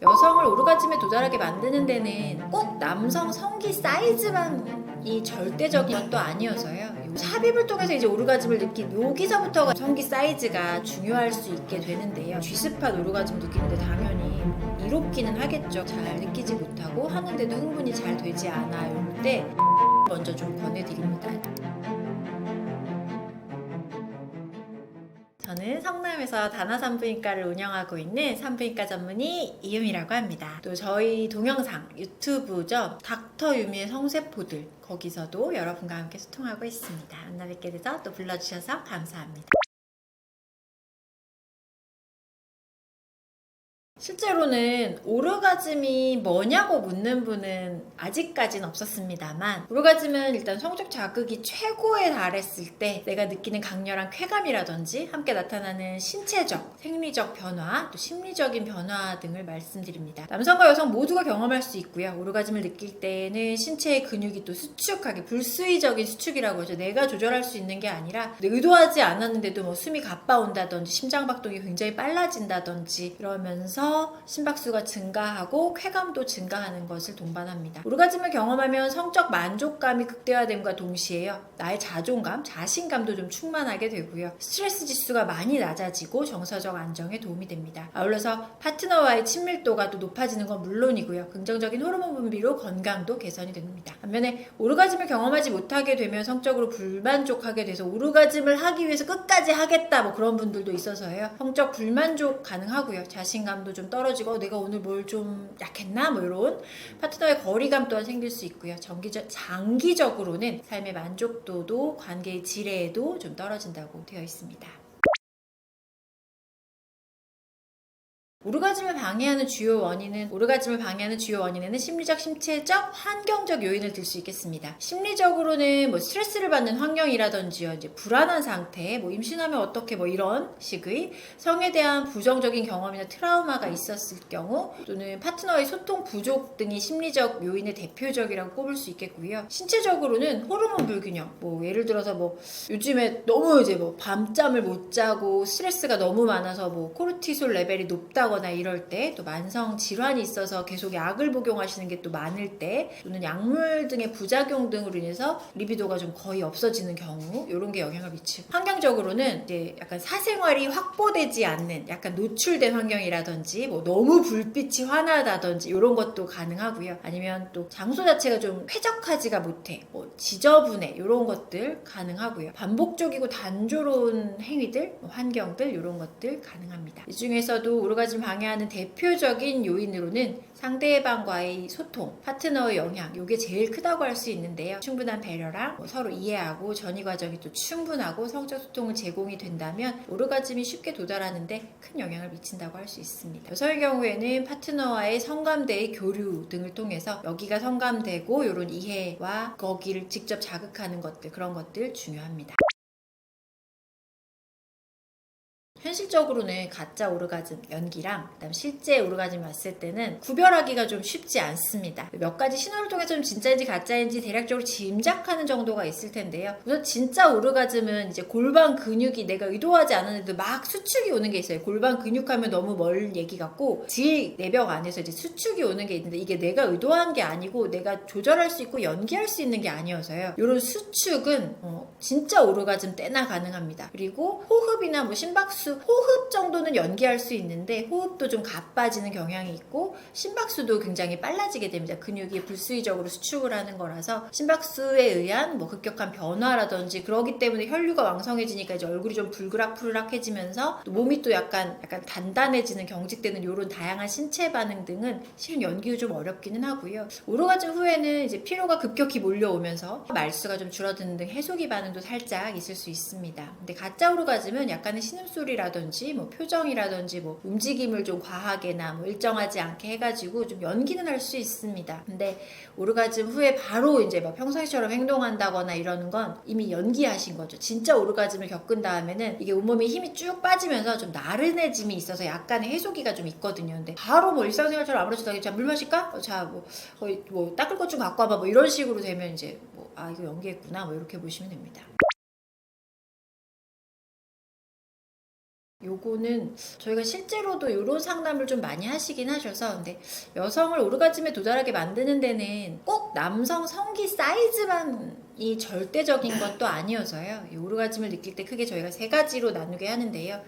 여성을 오르가즘에 도달하게 만드는 데는 꼭 남성 성기 사이즈만이 절대적인 것도 아니어서요. 삽입을 통해서 이제 오르가즘을 느낀 여기서부터가 성기 사이즈가 중요할 수 있게 되는데요. G스팟 오르가즘 느끼는데 당연히 이롭기는 하겠죠. 잘 느끼지 못하고 하는데도 흥분이 잘 되지 않아요. 이럴 때 먼저 좀 권해드립니다. 저는 성남에서 다나산부인과를 운영하고 있는 산부인과 전문의 이유미라고 합니다. 또 저희 동영상 유튜브죠. 닥터 유미의 성세포들 거기서도 여러분과 함께 소통하고 있습니다. 만나 뵙게 돼서 또 불러주셔서 감사합니다. 실제로는 오르가즘이 뭐냐고 묻는 분은 아직까지는 없었습니다만, 오르가즘은 일단 성적 자극이 최고에 달했을 때 내가 느끼는 강렬한 쾌감이라든지 함께 나타나는 신체적, 생리적 변화, 또 심리적인 변화 등을 말씀드립니다. 남성과 여성 모두가 경험할 수 있고요. 오르가즘을 느낄 때는 신체의 근육이 또 수축하게, 불수의적인 수축이라고 하죠. 내가 조절할 수 있는 게 아니라 의도하지 않았는데도 뭐 숨이 가빠온다든지 심장박동이 굉장히 빨라진다든지 이러면서 심박수가 증가하고 쾌감도 증가하는 것을 동반합니다. 오르가즘을 경험하면 성적 만족감이 극대화됨과 동시에요. 나의 자존감, 자신감도 좀 충만하게 되고요. 스트레스 지수가 많이 낮아지고 정서적 안정에 도움이 됩니다. 아울러서 파트너와의 친밀도가 또 높아지는 건 물론이고요. 긍정적인 호르몬 분비로 건강도 개선이 됩니다. 반면에 오르가즘을 경험하지 못하게 되면 성적으로 불만족하게 돼서 오르가즘을 하기 위해서 끝까지 하겠다 뭐 그런 분들도 있어서요. 성적 불만족 가능하고요. 자신감도 좀 떨어지고 내가 오늘 뭘 좀 약했나 뭐 이런 파트너의 거리감 또한 생길 수 있고요. 장기적으로는 삶의 만족도도 관계의 질에도 좀 떨어진다고 되어 있습니다. 오르가즘을 방해하는 주요 원인에는 심리적, 신체적, 환경적 요인을 들 수 있겠습니다. 심리적으로는 뭐 스트레스를 받는 환경이라든지요, 이제 불안한 상태, 뭐 임신하면 어떻게 뭐 이런 식의 성에 대한 부정적인 경험이나 트라우마가 있었을 경우, 또는 파트너의 소통 부족 등이 심리적 요인의 대표적이라고 꼽을 수 있겠고요. 신체적으로는 호르몬 불균형, 뭐 예를 들어서 뭐 요즘에 너무 이제 뭐 밤잠을 못 자고 스트레스가 너무 많아서 뭐 코르티솔 레벨이 높다거나 이럴 때, 또 만성 질환이 있어서 계속 약을 복용하시는 게 또 많을 때, 또는 약물 등의 부작용 등으로 인해서 리비도가 좀 거의 없어지는 경우, 이런 게 영향을 미치고, 환경적으로는 이제 약간 사생활이 확보되지 않는 약간 노출된 환경이라든지 뭐 너무 불빛이 환하다든지 이런 것도 가능하고요. 아니면 또 장소 자체가 좀 쾌적하지가 못해, 뭐 지저분해, 이런 것들 가능하고요. 반복적이고 단조로운 행위들, 환경들 이런 것들 가능합니다. 이 중에서도 오르가즘 방해하는 대표적인 요인으로는 상대방과의 소통, 파트너의 영향, 이게 제일 크다고 할 수 있는데요. 충분한 배려랑 서로 이해하고 전이 과정이 또 충분하고 성적 소통을 제공이 된다면 오르가즘이 쉽게 도달하는데 큰 영향을 미친다고 할 수 있습니다. 여성의 경우에는 파트너와의 성감대의 교류 등을 통해서 여기가 성감되고 이런 이해와 거기를 직접 자극하는 것들, 그런 것들 중요합니다. 현실적으로는 가짜 오르가즘, 연기랑 그다음 실제 오르가즘이 왔을 때는 구별하기가 좀 쉽지 않습니다. 몇 가지 신호를 통해서 좀 진짜인지 가짜인지 대략적으로 짐작하는 정도가 있을 텐데요. 우선 진짜 오르가즘은 이제 골반 근육이 내가 의도하지 않았는데도 막 수축이 오는 게 있어요. 골반 근육하면 너무 멀 얘기 같고 질 내벽 안에서 이제 수축이 오는 게 있는데, 이게 내가 의도한 게 아니고 내가 조절할 수 있고 연기할 수 있는 게 아니어서요. 이런 수축은 진짜 오르가즘 때나 가능합니다. 그리고 호흡이나 뭐 심박수, 호흡 정도는 연기할 수 있는데 호흡도 좀 가빠지는 경향이 있고 심박수도 굉장히 빨라지게 됩니다. 근육이 불수의적으로 수축을 하는 거라서 심박수에 의한 뭐 급격한 변화라든지, 그러기 때문에 혈류가 왕성해지니까 이제 얼굴이 좀 불그락불그락해지면서 또 몸이 또 약간 단단해지는, 경직되는 이런 다양한 신체 반응 등은 실은 연기 후 좀 어렵기는 하고요. 오르가즘 후에는 이제 피로가 급격히 몰려오면서 말수가 좀 줄어드는 등 해소기 반응도 살짝 있을 수 있습니다. 근데 가짜 오르가즘은 약간의 신음소리라든지 뭐 표정이라든지 뭐 움직임을 좀 과하게나 뭐 일정하지 않게 해가지고 좀 연기는 할 수 있습니다. 근데 오르가즘 후에 바로 이제 뭐 평상시처럼 행동한다거나 이러는 건 이미 연기하신 거죠. 진짜 오르가즘을 겪은 다음에는 이게 온몸에 힘이 쭉 빠지면서 좀 나른해짐이 있어서 약간의 해소기가 좀 있거든요. 근데 바로 뭐 일상생활처럼 아무렇지도 않게 자 물 마실까? 자 뭐 닦을 것 좀 갖고 와봐 뭐 이런 식으로 되면 이제 뭐 이거 연기했구나 뭐 이렇게 보시면 됩니다. 요거는 저희가 실제로도 이런 상담을 좀 많이 하시긴 하셔서, 근데 여성을 오르가즘에 도달하게 만드는 데는 꼭 남성 성기 사이즈만이 절대적인 것도 아니어서요. 이 오르가즘을 느낄 때 크게 저희가 세 가지로 나누게 하는데요.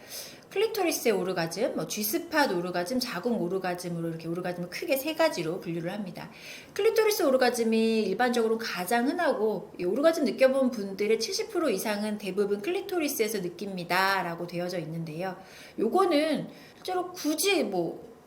클리토리스의 오르가즘, G스팟 오르가즘, 자궁 오르가즘으로 이렇게 오르가즘을 크게 세 가지로 분류를 합니다. 클리토리스 오르가즘이 일반적으로 가장 흔하고, 이 오르가즘 느껴본 분들의 70% 이상은 대부분 클리토리스에서 느낍니다 라고 되어져 있는데요. 요거는 실제로 굳이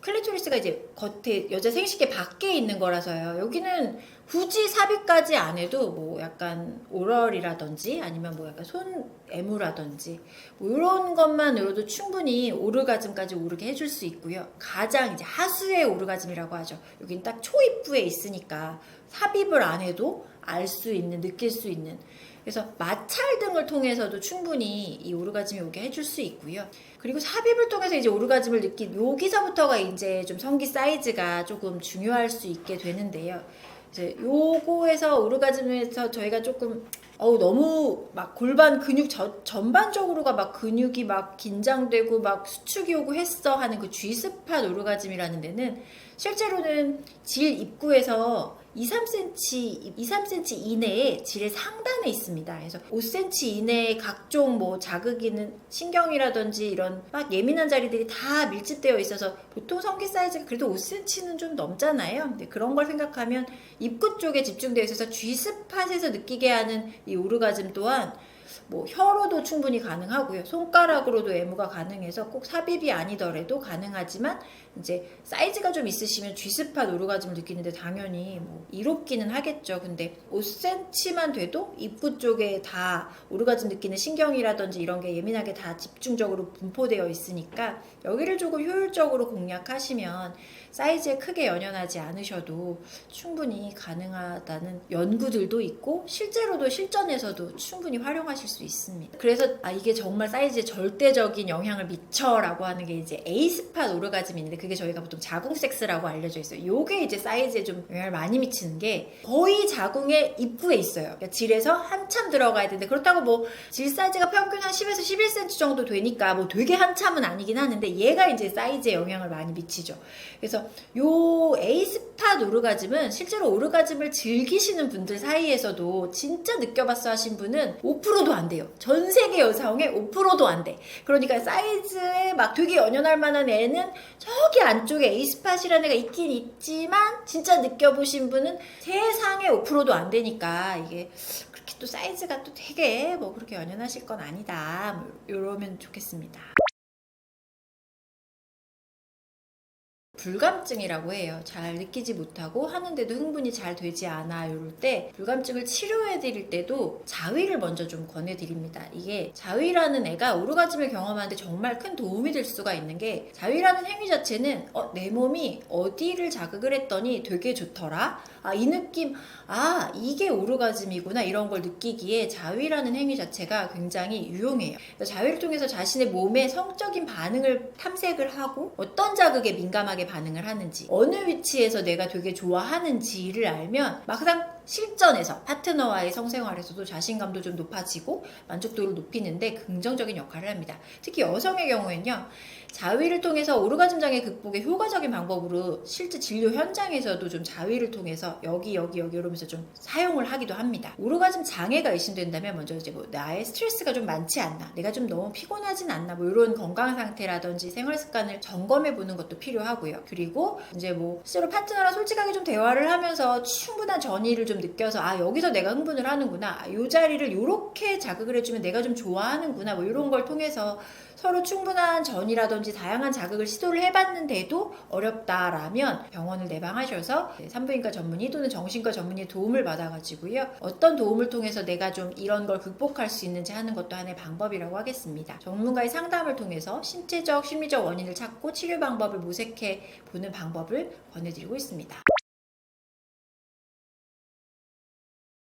클리토리스가 이제 겉에 여자 생식기 밖에 있는 거라서요. 여기는 굳이 삽입까지 안 해도 약간 오럴이라든지 아니면 약간 손 애무라든지 이런 것만으로도 충분히 오르가즘까지 오르게 해줄 수 있고요. 가장 이제 하수의 오르가즘이라고 하죠. 여긴 딱 초입부에 있으니까 삽입을 안 해도 알 수 있는, 느낄 수 있는. 그래서 마찰 등을 통해서도 충분히 이 오르가즘이 오게 해줄 수 있고요. 그리고 삽입을 통해서 이제 오르가즘을 느낀 여기서부터가 이제 좀 성기 사이즈가 조금 중요할 수 있게 되는데요. 이제 요거에서 오르가즘에서 저희가 조금 너무 골반 근육 전반적으로가 근육이 긴장되고 수축이 오고 했어 하는 그 G스팟 오르가즘이라는 데는 실제로는 질 입구에서 2-3cm 이내에 질의 상단에 있습니다. 그래서 5cm 이내에 각종 자극이는 신경이라든지 이런 예민한 자리들이 다 밀집되어 있어서 보통 성기 사이즈가 그래도 5cm는 좀 넘잖아요. 근데 그런 걸 생각하면 입구 쪽에 집중되어 있어서 G스팟에서 느끼게 하는 이 오르가즘 또한 혀로도 충분히 가능하고요. 손가락으로도 애무가 가능해서 꼭 삽입이 아니더라도 가능하지만 이제 사이즈가 좀 있으시면 G스팟 오르가즘을 느끼는데 당연히 이롭기는 하겠죠. 근데 5cm만 돼도 입구 쪽에 다 오르가즘 느끼는 신경이라든지 이런 게 예민하게 다 집중적으로 분포되어 있으니까 여기를 조금 효율적으로 공략하시면 사이즈에 크게 연연하지 않으셔도 충분히 가능하다는 연구들도 있고 실제로도 실전에서도 충분히 활용하실 수 있습니다. 그래서 이게 정말 사이즈에 절대적인 영향을 미쳐라고 하는 게 이제 A스팟 오르가즘인데 그게 저희가 보통 자궁 섹스라고 알려져 있어요. 요게 이제 사이즈에 좀 영향을 많이 미치는 게 거의 자궁의 입구에 있어요. 그러니까 질에서 한참 들어가야 되는데 그렇다고 질 사이즈가 평균 한 10에서 11cm 정도 되니까 되게 한참은 아니긴 하는데 얘가 이제 사이즈에 영향을 많이 미치죠. 그래서 요 A스팟 오르가즘은 실제로 오르가즘을 즐기시는 분들 사이에서도 진짜 느껴봤어 하신 분은 5%도 안 돼요. 전 세계 여성의 5%도 안 돼. 그러니까 사이즈에 되게 연연할 만한 애는 저기 안쪽에 A스팟이라는 애가 있긴 있지만 진짜 느껴보신 분은 세상에 5%도 안 되니까 이게 그렇게 또 사이즈가 또 되게 그렇게 연연하실 건 아니다. 이러면 좋겠습니다. 불감증이라고 해요. 잘 느끼지 못하고 하는데도 흥분이 잘 되지 않아 이럴 때 불감증을 치료해 드릴 때도 자위를 먼저 좀 권해 드립니다. 이게 자위라는 애가 오르가즘을 경험하는데 정말 큰 도움이 될 수가 있는 게 자위라는 행위 자체는 내 몸이 어디를 자극을 했더니 되게 좋더라. 이 느낌, 이게 오르가즘이구나 이런 걸 느끼기에 자위라는 행위 자체가 굉장히 유용해요. 자위를 통해서 자신의 몸의 성적인 반응을 탐색을 하고 어떤 자극에 민감하게 반응을 하는지 어느 위치에서 내가 되게 좋아하는지를 알면 막상 실전에서 파트너와의 성생활에서도 자신감도 좀 높아지고 만족도를 높이는데 긍정적인 역할을 합니다. 특히 여성의 경우에는요. 자위를 통해서 오르가즘 장애 극복의 효과적인 방법으로 실제 진료 현장에서도 좀 자위를 통해서 여기 이러면서 좀 사용을 하기도 합니다. 오르가즘 장애가 의심된다면 먼저 이제 나의 스트레스가 좀 많지 않나, 내가 좀 너무 피곤하진 않나, 이런 건강 상태라든지 생활 습관을 점검해 보는 것도 필요하고요. 그리고 이제 실제로 파트너랑 솔직하게 좀 대화를 하면서 충분한 전의를 좀 느껴서 여기서 내가 흥분을 하는구나, 이 자리를 이렇게 자극을 해주면 내가 좀 좋아하는구나, 이런 걸 통해서 서로 충분한 전이라든지 다양한 자극을 시도를 해봤는데도 어렵다라면 병원을 내방하셔서 산부인과 전문의 또는 정신과 전문의의 도움을 받아가지고요. 어떤 도움을 통해서 내가 좀 이런 걸 극복할 수 있는지 하는 것도 하나의 방법이라고 하겠습니다. 전문가의 상담을 통해서 신체적, 심리적 원인을 찾고 치료 방법을 모색해 보는 방법을 권해드리고 있습니다.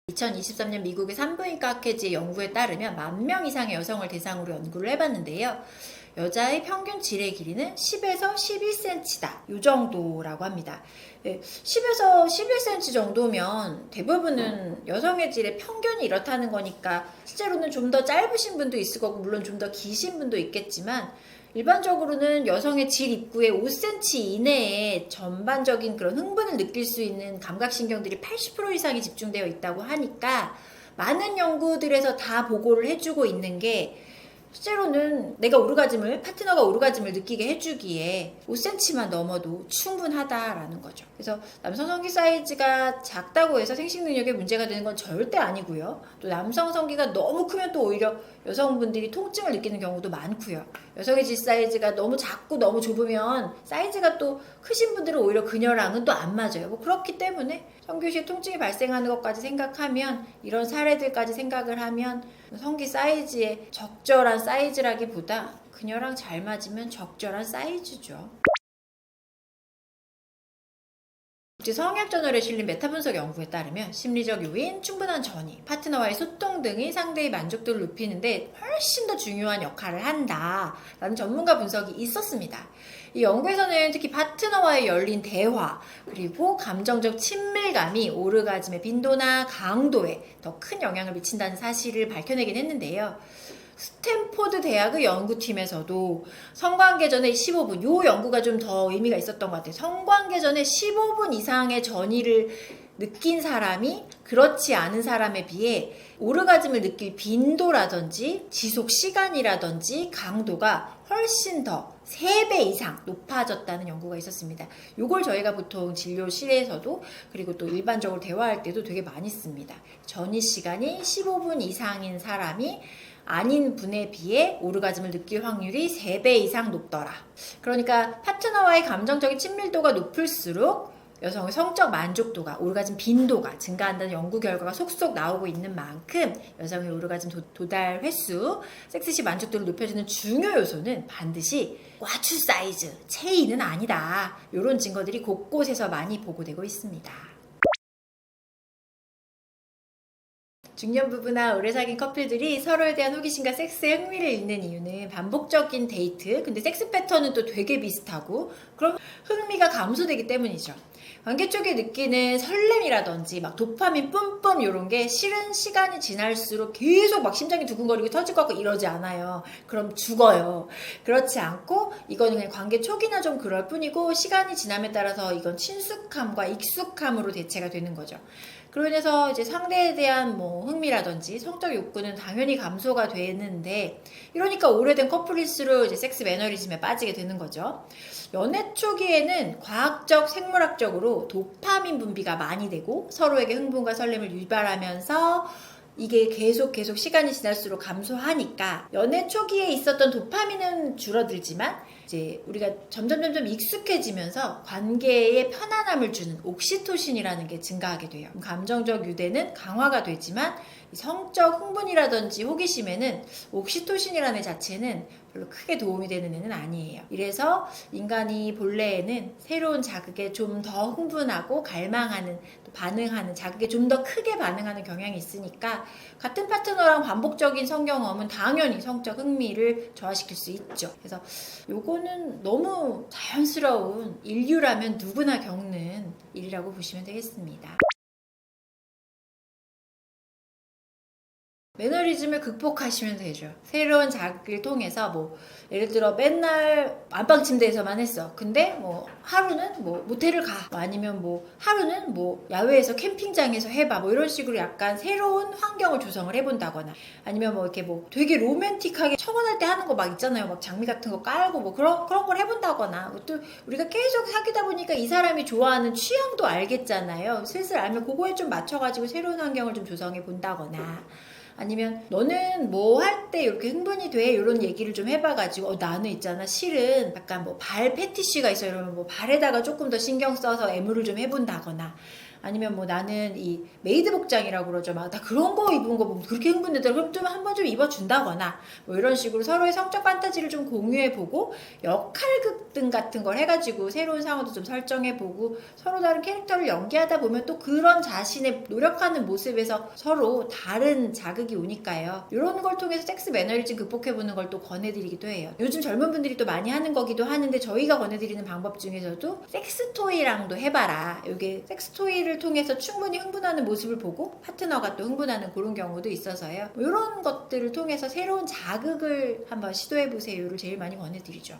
2023년 미국의 산부인과 학회지의 연구에 따르면 10,000명 이상의 여성을 대상으로 연구를 해봤는데요. 여자의 평균 질의 길이는 10에서 11cm다. 이 정도라고 합니다. 10에서 11cm 정도면 대부분은 여성의 질의 평균이 이렇다는 거니까 실제로는 좀 더 짧으신 분도 있을 거고 물론 좀 더 기신 분도 있겠지만 일반적으로는 여성의 질 입구의 5cm 이내에 전반적인 그런 흥분을 느낄 수 있는 감각신경들이 80% 이상이 집중되어 있다고 하니까 많은 연구들에서 다 보고를 해주고 있는 게 실제로는 파트너가 오르가즘을 느끼게 해주기에 5cm만 넘어도 충분하다라는 거죠. 그래서 남성 성기 사이즈가 작다고 해서 생식 능력에 문제가 되는 건 절대 아니고요. 또 남성 성기가 너무 크면 또 오히려 여성분들이 통증을 느끼는 경우도 많고요. 여성의 질 사이즈가 너무 작고 너무 좁으면 사이즈가 또 크신 분들은 오히려 그녀랑은 또 안 맞아요. 뭐 그렇기 때문에 성교 시에 통증이 발생하는 것까지 생각하면, 이런 사례들까지 생각을 하면 성기 사이즈의 적절한 사이즈라기보다 그녀랑 잘 맞으면 적절한 사이즈죠. 국제성의학 저널에 실린 메타 분석 연구에 따르면 심리적 요인, 충분한 전이, 파트너와의 소통 등이 상대의 만족도를 높이는데 훨씬 더 중요한 역할을 한다라는 전문가 분석이 있었습니다. 이 연구에서는 특히 파트너와의 열린 대화, 그리고 감정적 친밀감이 오르가즘의 빈도나 강도에 더 큰 영향을 미친다는 사실을 밝혀내긴 했는데요. 스탠포드 대학의 연구팀에서도 성관계 전에 15분, 요 연구가 좀 더 의미가 있었던 것 같아요. 성관계 전에 15분 이상의 전이를 느낀 사람이 그렇지 않은 사람에 비해 오르가즘을 느낄 빈도라든지 지속 시간이라든지 강도가 훨씬 더 3배 이상 높아졌다는 연구가 있었습니다. 요걸 저희가 보통 진료실에서도, 그리고 또 일반적으로 대화할 때도 되게 많이 씁니다. 전이 시간이 15분 이상인 사람이 아닌 분에 비해 오르가즘을 느낄 확률이 3배 이상 높더라. 그러니까 파트너와의 감정적인 친밀도가 높을수록 여성의 성적 만족도가, 오르가즘 빈도가 증가한다는 연구 결과가 속속 나오고 있는 만큼 여성의 오르가즘 도달 횟수, 섹스 시 만족도를 높여주는 중요 요소는 반드시 꽈추 사이즈, 체이는 아니다. 이런 증거들이 곳곳에서 많이 보고되고 있습니다. 중년 부부나 오래 사귄 커플들이 서로에 대한 호기심과 섹스에 흥미를 잃는 이유는 반복적인 데이트, 근데 섹스 패턴은 또 되게 비슷하고, 그럼 흥미가 감소되기 때문이죠. 관계 쪽에 느끼는 설렘이라든지 막 도파민 뿜뿜 이런 게 실은 시간이 지날수록 계속 막 심장이 두근거리고 터질 것 같고 이러지 않아요. 그럼 죽어요. 그렇지 않고 이거는 그냥 관계 초기나 좀 그럴 뿐이고, 시간이 지남에 따라서 이건 친숙함과 익숙함으로 대체가 되는 거죠. 그로 인해서 이제 상대에 대한 뭐 흥미라든지 성적 욕구는 당연히 감소가 되는데, 이러니까 오래된 커플일수록 이제 섹스 매너리즘에 빠지게 되는 거죠. 연애 초기에는 과학적, 생물학적으로 도파민 분비가 많이 되고 서로에게 흥분과 설렘을 유발하면서 이게 계속 시간이 지날수록 감소하니까 연애 초기에 있었던 도파민은 줄어들지만 이제 우리가 점점 익숙해지면서 관계에 편안함을 주는 옥시토신이라는 게 증가하게 돼요. 감정적 유대는 강화가 되지만 성적 흥분이라든지 호기심에는 옥시토신이라는 애 자체는 별로 크게 도움이 되는 애는 아니에요. 이래서 인간이 본래에는 새로운 자극에 좀 더 흥분하고 갈망하는, 또 반응하는, 자극에 좀 더 크게 반응하는 경향이 있으니까 같은 파트너랑 반복적인 성경험은 당연히 성적 흥미를 저하시킬 수 있죠. 그래서 요거는 너무 자연스러운, 인류라면 누구나 겪는 일이라고 보시면 되겠습니다. 매너리즘을 극복하시면 되죠. 새로운 자극을 통해서 뭐 예를 들어 맨날 안방 침대에서만 했어. 근데 뭐 하루는 뭐 모텔을 가. 아니면 뭐 하루는 뭐 야외에서 캠핑장에서 해봐. 뭐 이런 식으로 약간 새로운 환경을 조성을 해본다거나, 아니면 뭐 이렇게 뭐 되게 로맨틱하게 청혼할 때 하는 거 막 있잖아요. 막 장미 같은 거 깔고 뭐 그런 걸 해본다거나, 또 우리가 계속 사귀다 보니까 이 사람이 좋아하는 취향도 알겠잖아요. 슬슬 알면 그거에 좀 맞춰가지고 새로운 환경을 좀 조성해 본다거나, 아니면 너는 뭐 할 때 이렇게 흥분이 돼? 이런 얘기를 좀 해봐가지고 나는 있잖아 실은 약간 뭐 발 패티쉬가 있어 이러면 뭐 발에다가 조금 더 신경 써서 애무를 좀 해본다거나, 아니면 뭐 나는 이 메이드 복장이라고 그러죠. 막 나 그런 거 입은 거 보면 그렇게 흥분되더라. 그럼 좀 한번 좀 입어준다거나, 뭐 이런 식으로 서로의 성적 판타지를 좀 공유해보고 역할극등 같은 걸 해가지고 새로운 상황도 좀 설정해보고 서로 다른 캐릭터를 연기하다 보면 또 그런 자신의 노력하는 모습에서 서로 다른 자극이 오니까요. 이런 걸 통해서 섹스 매너리즘 극복해보는 걸 또 권해드리기도 해요. 요즘 젊은 분들이 또 많이 하는 거기도 하는데, 저희가 권해드리는 방법 중에서도 섹스토이랑도 해봐라. 이게 섹스토이를 섹스토이를 통해서 충분히 흥분하는 모습을 보고 파트너가 또 흥분하는 그런 경우도 있어서요. 이런 것들을 통해서 새로운 자극을 한번 시도해보세요를 제일 많이 권해드리죠.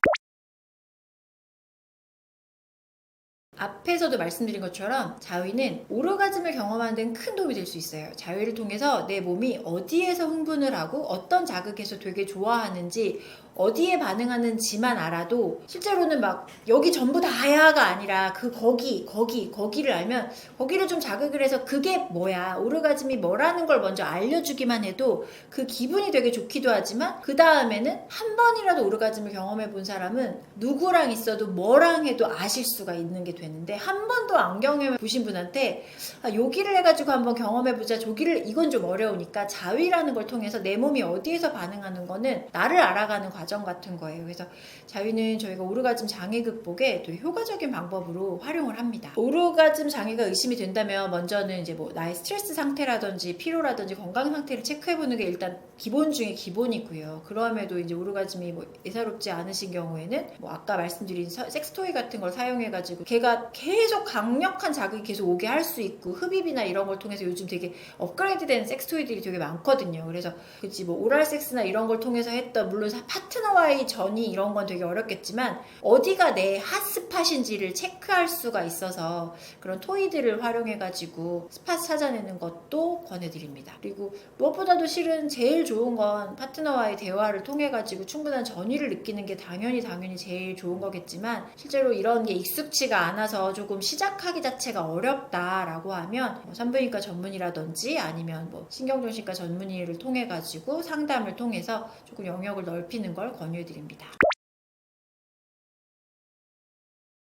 앞에서도 말씀드린 것처럼 자위는 오르가즘을 경험하는 데는 큰 도움이 될 수 있어요. 자위를 통해서 내 몸이 어디에서 흥분을 하고 어떤 자극에서 되게 좋아하는지 어디에 반응하는지만 알아도 실제로는 막 여기 전부 다야가 아니라 거기를 알면 거기를 좀 자극을 해서 그게 뭐야, 오르가즘이 뭐라는 걸 먼저 알려주기만 해도 그 기분이 되게 좋기도 하지만 그 다음에는 한 번이라도 오르가즘을 경험해 본 사람은 누구랑 있어도 뭐랑 해도 아실 수가 있는 게 되는데 한 번도 안 경험해 보신 분한테 여기를 해가지고 한번 경험해보자, 저기를, 이건 좀 어려우니까 자위라는 걸 통해서 내 몸이 어디에서 반응하는 거는 나를 알아가는 과정 같은 거예요. 그래서 자위는 저희가 오르가즘 장애 극복에 되게 효과적인 방법으로 활용을 합니다. 오르가즘 장애가 의심이 된다면 먼저는 이제 뭐 나의 스트레스 상태라든지 피로라든지 건강 상태를 체크해보는 게 일단 기본 중에 기본이고요. 그럼에도 이제 오르가즘이 뭐 예사롭지 않으신 경우에는 뭐 아까 말씀드린 섹스토이 같은 걸 사용해가지고 걔가 계속 강력한 자극이 계속 오게 할 수 있고, 흡입이나 이런 걸 통해서 요즘 되게 업그레이드된 섹스토이들이 되게 많거든요. 그래서 그치 뭐 오랄 섹스나 이런 걸 통해서 했던, 물론 파트너와의 전이 이런 건 되게 어렵겠지만 어디가 내 핫스팟인지를 체크할 수가 있어서 그런 토이들을 활용해가지고 스팟 찾아내는 것도 권해드립니다. 그리고 무엇보다도 실은 제일 좋은 건 파트너와의 대화를 통해가지고 충분한 전의를 느끼는 게 당연히 제일 좋은 거겠지만, 실제로 이런 게 익숙치가 않아서 조금 시작하기 자체가 어렵다라고 하면 산부인과 전문의라든지 아니면 뭐 신경정신과 전문의를 통해가지고 상담을 통해서 조금 영역을 넓히는 걸 권유해드립니다.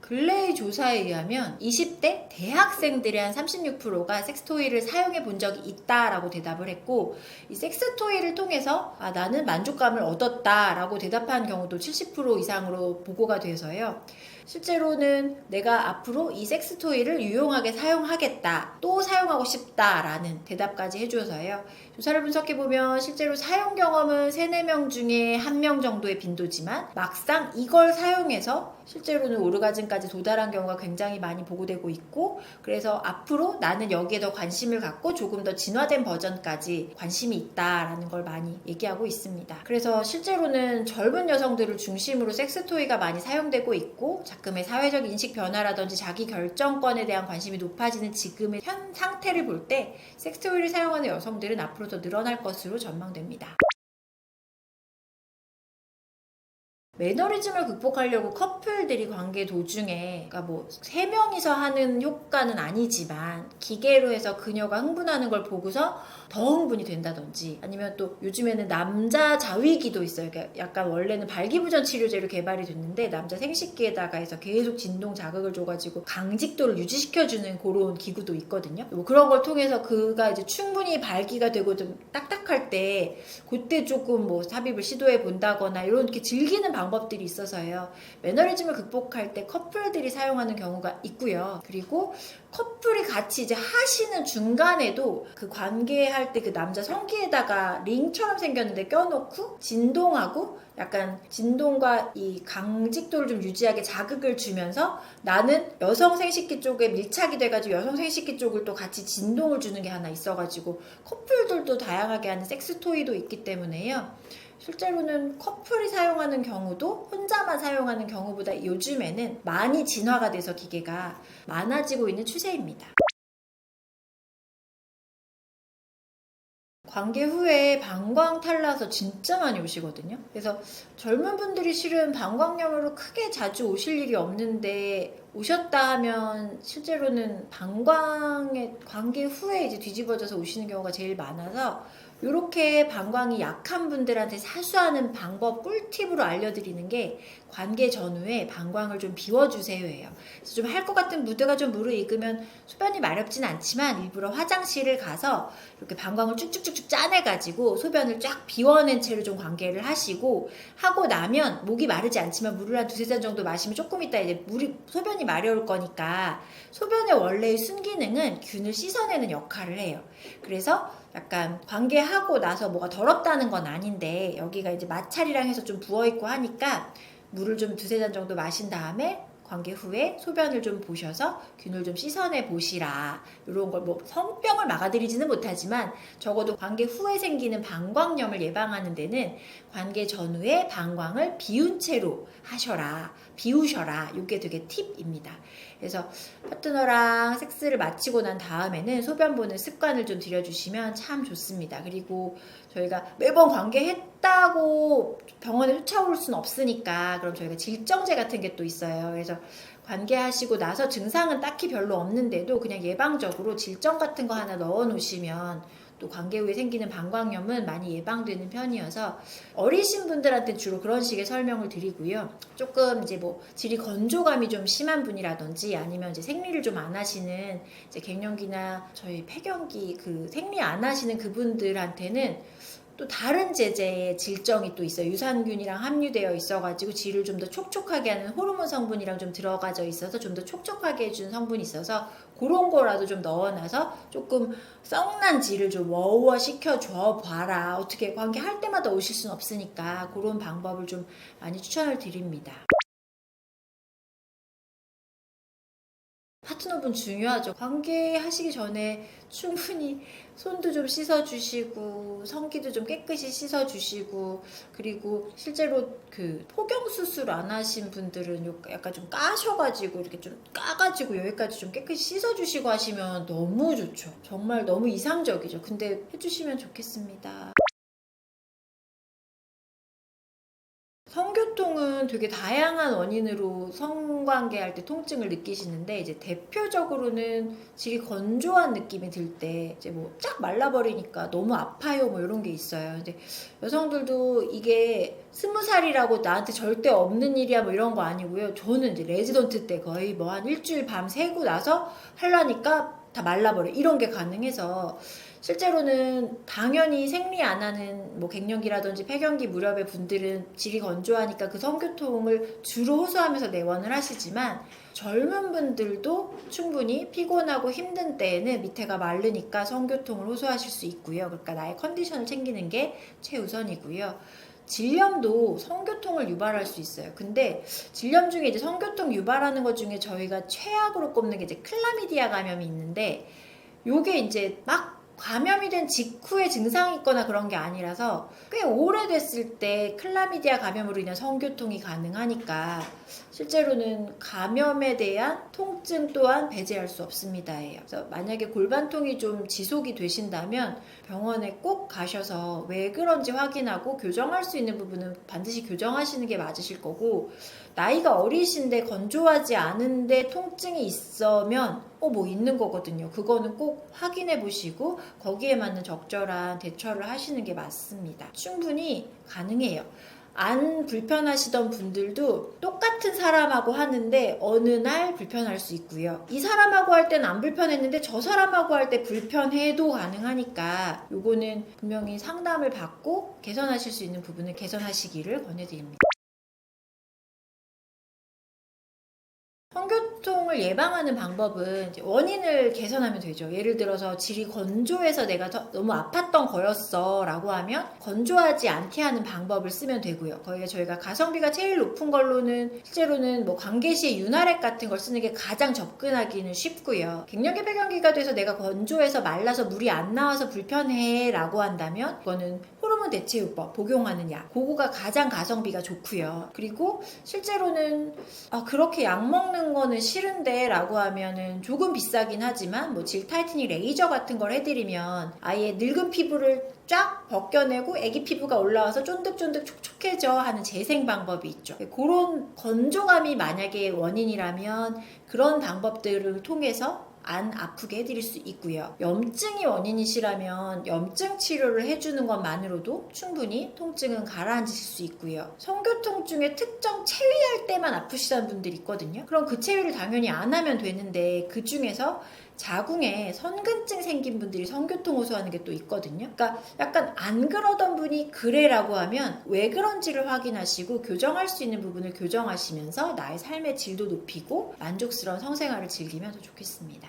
근래의 조사에 의하면 20대 대학생들의 한 36%가 섹스토이를 사용해 본 적이 있다라고 대답을 했고, 이 섹스토이를 통해서 나는 만족감을 얻었다라고 대답한 경우도 70% 이상으로 보고가 돼서요. 실제로는 내가 앞으로 이 섹스토이를 유용하게 사용하겠다, 또 사용하고 싶다라는 대답까지 해줘서요. 조사를 분석해보면 실제로 사용 경험은 3, 4명 중에 1명 정도의 빈도지만 막상 이걸 사용해서 실제로는 오르가즘까지 도달한 경우가 굉장히 많이 보고되고 있고, 그래서 앞으로 나는 여기에 더 관심을 갖고 조금 더 진화된 버전까지 관심이 있다라는 걸 많이 얘기하고 있습니다. 그래서 실제로는 젊은 여성들을 중심으로 섹스토이가 많이 사용되고 있고, 가끔의 사회적 인식 변화라든지 자기 결정권에 대한 관심이 높아지는 지금의 현 상태를 볼 때 섹스토이를 사용하는 여성들은 앞으로 더 늘어날 것으로 전망됩니다. 매너리즘을 극복하려고 커플들이 관계 도중에, 그러니까 뭐 3명이서 하는 효과는 아니지만 기계로 해서 그녀가 흥분하는 걸 보고서 더 흥분이 된다든지, 아니면 또 요즘에는 남자 자위기도 있어요. 그러니까 약간 원래는 발기부전 치료제로 개발이 됐는데 남자 생식기에다가 해서 계속 진동 자극을 줘가지고 강직도를 유지시켜주는 그런 기구도 있거든요. 뭐 그런 걸 통해서 그가 이제 충분히 발기가 되고 좀 딱딱할 때 그때 조금 뭐 삽입을 시도해 본다거나 이렇게 즐기는 방법들이 있어서요. 매너리즘을 극복할 때 커플들이 사용하는 경우가 있고요. 그리고 커플이 같이 이제 하시는 중간에도 그 관계할 때 그 남자 성기에다가 링처럼 생겼는데 껴놓고 진동하고, 약간 진동과 이 강직도를 좀 유지하게 자극을 주면서 나는 여성 생식기 쪽에 밀착이 돼가지고 여성 생식기 쪽을 또 같이 진동을 주는 게 하나 있어가지고 커플들도 다양하게 하는 섹스토이도 있기 때문에요. 실제로는 커플이 사용하는 경우도 혼자만 사용하는 경우보다 요즘에는 많이 진화가 돼서 기계가 많아지고 있는 추세입니다. 관계 후에 방광 탈나서 진짜 많이 오시거든요. 그래서 젊은 분들이 실은 방광염으로 크게 자주 오실 일이 없는데 오셨다 하면 실제로는 방광의 관계 후에 이제 뒤집어져서 오시는 경우가 제일 많아서, 이렇게 방광이 약한 분들한테 사수하는 방법 꿀팁으로 알려드리는 게 관계 전후에 방광을 좀 비워주세요예요. 그래서 좀 할 것 같은 무드가 좀 무르익으면 소변이 마렵진 않지만 일부러 화장실을 가서 이렇게 방광을 쭉쭉쭉쭉 짜내가지고 소변을 쫙 비워낸 채로 좀 관계를 하시고, 하고 나면 목이 마르지 않지만 물을 한 2-3잔 정도 마시면 조금 있다 이제 소변이 마려울 거니까, 소변의 원래의 순기능은 균을 씻어내는 역할을 해요. 그래서 약간 관계하고 나서 뭐가 더럽다는 건 아닌데 여기가 이제 마찰이랑 해서 좀 부어있고 하니까 물을 좀 2-3잔 정도 마신 다음에 관계 후에 소변을 좀 보셔서 균을 좀 씻어내 보시라. 이런 걸 뭐 성병을 막아드리지는 못하지만 적어도 관계 후에 생기는 방광염을 예방하는 데는 관계 전후에 방광을 비운 채로 하셔라. 비우셔라. 이게 되게 팁입니다. 그래서 파트너랑 섹스를 마치고 난 다음에는 소변 보는 습관을 좀 들여주시면 참 좋습니다. 그리고 저희가 매번 관계했다고 병원에 쫓아올 수는 없으니까 그럼 저희가 질정제 같은 게 또 있어요. 그래서 관계하시고 나서 증상은 딱히 별로 없는데도 그냥 예방적으로 질정 같은 거 하나 넣어 놓으시면 또 관계 후에 생기는 방광염은 많이 예방되는 편이어서 어리신 분들한테 주로 그런 식의 설명을 드리고요. 조금 이제 뭐 질이 건조감이 좀 심한 분이라든지 아니면 이제 생리를 좀 안 하시는 이제 갱년기나 저희 폐경기 그 생리 안 하시는 그분들한테는 또 다른 제제의 질정이 또 있어요. 유산균이랑 함유되어 있어가지고 질을 좀 더 촉촉하게 하는 호르몬 성분이랑 좀 들어가져 있어서 좀 더 촉촉하게 해주는 성분이 있어서 그런 거라도 좀 넣어놔서 조금 썩난 질을 좀 워워 시켜줘 봐라. 어떻게 관계할 때마다 오실 수는 없으니까 그런 방법을 좀 많이 추천을 드립니다. 파트너분 중요하죠. 관계하시기 전에 충분히 손도 좀 씻어주시고 성기도 좀 깨끗이 씻어주시고 그리고 실제로 그 포경 수술 안 하신 분들은 약간 좀 까셔가지고 이렇게 좀 까가지고 여기까지 좀 깨끗이 씻어주시고 하시면 너무 좋죠. 정말 너무 이상적이죠. 근데 해주시면 좋겠습니다. 성교통은 되게 다양한 원인으로 성관계할 때 통증을 느끼시는데 이제 대표적으로는 질이 건조한 느낌이 들 때 이제 뭐 쫙 말라버리니까 너무 아파요 뭐 이런 게 있어요. 근데 여성들도 이게 20살이라고 나한테 절대 없는 일이야 뭐 이런 거 아니고요. 저는 이제 레지던트 때 거의 뭐 한 일주일 밤 새고 나서 하려니까 다 말라버려 이런 게 가능해서 실제로는 당연히 생리 안 하는 뭐 갱년기라든지 폐경기 무렵의 분들은 질이 건조하니까 그 성교통을 주로 호소하면서 내원을 하시지만 젊은 분들도 충분히 피곤하고 힘든 때에는 밑에가 마르니까 성교통을 호소하실 수 있고요. 그러니까 나의 컨디션을 챙기는 게 최우선이고요. 질염도 성교통을 유발할 수 있어요. 근데 질염 중에 이제 성교통 유발하는 것 중에 저희가 최악으로 꼽는 게 이제 클라미디아 감염이 있는데 요게 이제 막 감염이 된 직후에 증상이 있거나 그런 게 아니라서 꽤 오래됐을 때 클라미디아 감염으로 인한 성교통이 가능하니까 실제로는 감염에 대한 통증 또한 배제할 수 없습니다. 그래서 만약에 골반통이 좀 지속이 되신다면 병원에 꼭 가셔서 왜 그런지 확인하고 교정할 수 있는 부분은 반드시 교정하시는 게 맞으실 거고 나이가 어리신데 건조하지 않은데 통증이 있으면 뭐 있는 거거든요. 그거는 꼭 확인해 보시고 거기에 맞는 적절한 대처를 하시는 게 맞습니다. 충분히 가능해요. 안 불편하시던 분들도 똑같은 사람하고 하는데 어느 날 불편할 수 있고요. 이 사람하고 할 때는 안 불편했는데 저 사람하고 할 때 불편해도 가능하니까 요거는 분명히 상담을 받고 개선하실 수 있는 부분을 개선하시기를 권해드립니다. 성교통을 예방하는 방법은 이제 원인을 개선하면 되죠. 예를 들어서 질이 건조해서 내가 너무 아팠던 거였어 라고 하면 건조하지 않게 하는 방법을 쓰면 되고요. 거기에 저희가 가성비가 제일 높은 걸로는 실제로는 뭐 관계 시에 윤활액 같은 걸 쓰는 게 가장 접근하기는 쉽고요. 갱년기 폐경기가 돼서 내가 건조해서 말라서 물이 안 나와서 불편해 라고 한다면 그거는 호르몬 대체요법 복용하는 약 그거가 가장 가성비가 좋고요. 그리고 실제로는 그렇게 약 먹는 거는 싫은데 라고 하면은 조금 비싸긴 하지만 뭐 질 타이트닝 레이저 같은 걸 해드리면 아예 늙은 피부를 쫙 벗겨내고 애기 피부가 올라와서 쫀득쫀득 촉촉해져 하는 재생 방법이 있죠. 그런 건조감이 만약에 원인이라면 그런 방법들을 통해서 안 아프게 해드릴 수 있고요. 염증이 원인이시라면 염증 치료를 해주는 것만으로도 충분히 통증은 가라앉으실 수 있고요. 성교통증에 특정 체위할 때만 아프시다는 분들이 있거든요. 그럼 그 체위를 당연히 안 하면 되는데 그 중에서 자궁에 선근증 생긴 분들이 성교통 호소하는 게 또 있거든요. 그러니까 약간 안 그러던 분이 그래라고 하면 왜 그런지를 확인하시고 교정할 수 있는 부분을 교정하시면서 나의 삶의 질도 높이고 만족스러운 성생활을 즐기면 더 좋겠습니다.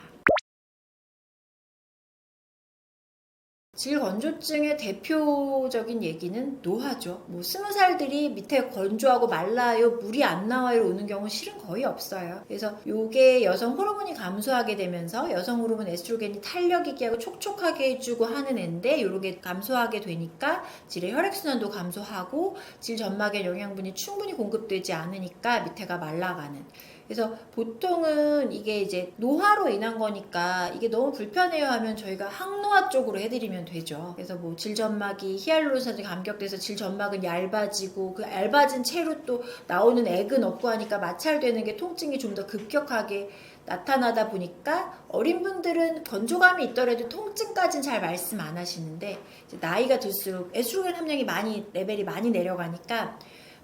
질 건조증의 대표적인 얘기는 노화죠. 뭐 20살들이 밑에 건조하고 말라요, 물이 안 나와요 오는 경우 실은 거의 없어요. 그래서 요게 여성 호르몬이 감소하게 되면서 여성 호르몬 에스트로겐이 탄력 있게 하고 촉촉하게 해주고 하는 애인데 요렇게 감소하게 되니까 질의 혈액순환도 감소하고 질 점막에 영양분이 충분히 공급되지 않으니까 밑에가 말라가는. 그래서 보통은 이게 이제 노화로 인한 거니까 이게 너무 불편해요 하면 저희가 항노화 쪽으로 해드리면 되죠. 그래서 뭐 질점막이 히알루론산이 감격돼서 질점막은 얇아지고 그 얇아진 채로 또 나오는 액은 없고 하니까 마찰되는 게 통증이 좀 더 급격하게 나타나다 보니까 어린 분들은 건조감이 있더라도 통증까지는 잘 말씀 안 하시는데 이제 나이가 들수록 에스트로겐 함량이 레벨이 많이 내려가니까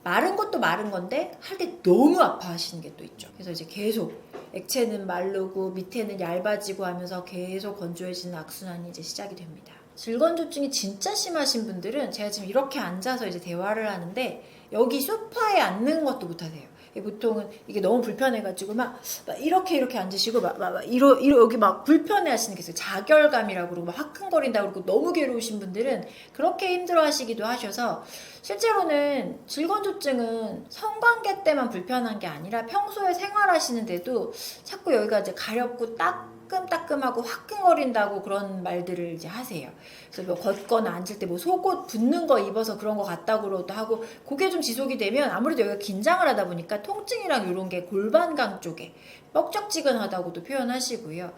마른 것도 마른 건데 할 때 너무 아파하시는 게 또 있죠. 그래서 이제 계속 액체는 마르고 밑에는 얇아지고 하면서 계속 건조해지는 악순환이 이제 시작이 됩니다. 질건조증이 진짜 심하신 분들은 제가 지금 이렇게 앉아서 이제 대화를 하는데 여기 소파에 앉는 것도 못하세요. 보통은 이게 너무 불편해가지고 막 이렇게 앉으시고 여기 막 불편해하시는 게 있어요. 자결감이라고 그러고 막 화끈거린다고 그러고 너무 괴로우신 분들은 그렇게 힘들어하시기도 하셔서 실제로는 질건조증은 성관계 때만 불편한 게 아니라 평소에 생활하시는데도 자꾸 여기가 이제 가렵고 따끔따끔하고 화끈거린다고 그런 말들을 이제 하세요. 그래서 뭐 걷거나 앉을 때 뭐 속옷 붙는 거 입어서 그런 거 같다고도 하고 그게 좀 지속이 되면 아무래도 여기가 긴장을 하다 보니까 통증이랑 이런 게 골반강 쪽에 뻑적지근하다고도 표현하시고요.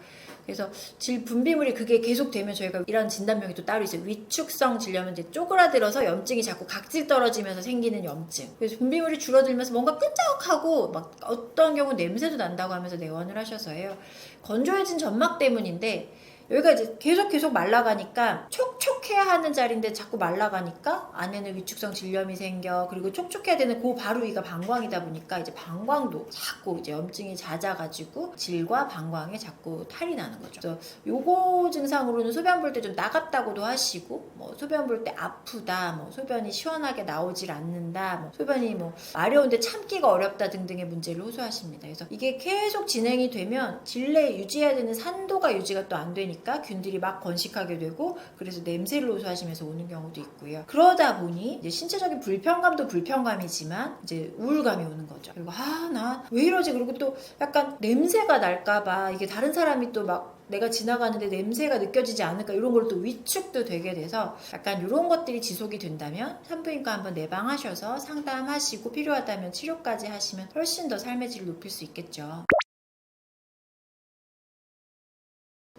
그래서 질 분비물이 그게 계속되면 저희가 이런 진단명이 또 따로 있어요. 위축성 질염은 이제 쪼그라들어서 염증이 자꾸 각질 떨어지면서 생기는 염증. 그래서 분비물이 줄어들면서 뭔가 끈적하고 막 어떤 경우는 냄새도 난다고 하면서 내원을 하셔서요. 건조해진 점막 때문인데 여기가 이제 계속 말라가니까 촉촉해야 하는 자리인데 자꾸 말라가니까 안에는 위축성 질염이 생겨. 그리고 촉촉해야 되는 그 바로 위가 방광이다 보니까 이제 방광도 자꾸 이제 염증이 잦아가지고 질과 방광에 자꾸 탈이 나는 거죠. 그래서 요거 증상으로는 소변 볼 때 좀 나갔다고도 하시고 뭐 소변 볼 때 아프다, 뭐 소변이 시원하게 나오질 않는다, 뭐 소변이 뭐 마려운데 참기가 어렵다 등등의 문제를 호소하십니다. 그래서 이게 계속 진행이 되면 질내 유지해야 되는 산도가 유지가 또 안 되니까 균들이 막 번식하게 되고 그래서 냄새를 호소하시면서 오는 경우도 있고요. 그러다 보니 이제 신체적인 불편감도 불편감이지만 이제 우울감이 오는 거죠. 그리고 나 왜 이러지? 그리고 또 약간 냄새가 날까봐 이게 다른 사람이 또 막 내가 지나가는데 냄새가 느껴지지 않을까 이런 걸 또 위축도 되게 돼서 약간 이런 것들이 지속이 된다면 산부인과 한번 내방하셔서 상담하시고 필요하다면 치료까지 하시면 훨씬 더 삶의 질을 높일 수 있겠죠.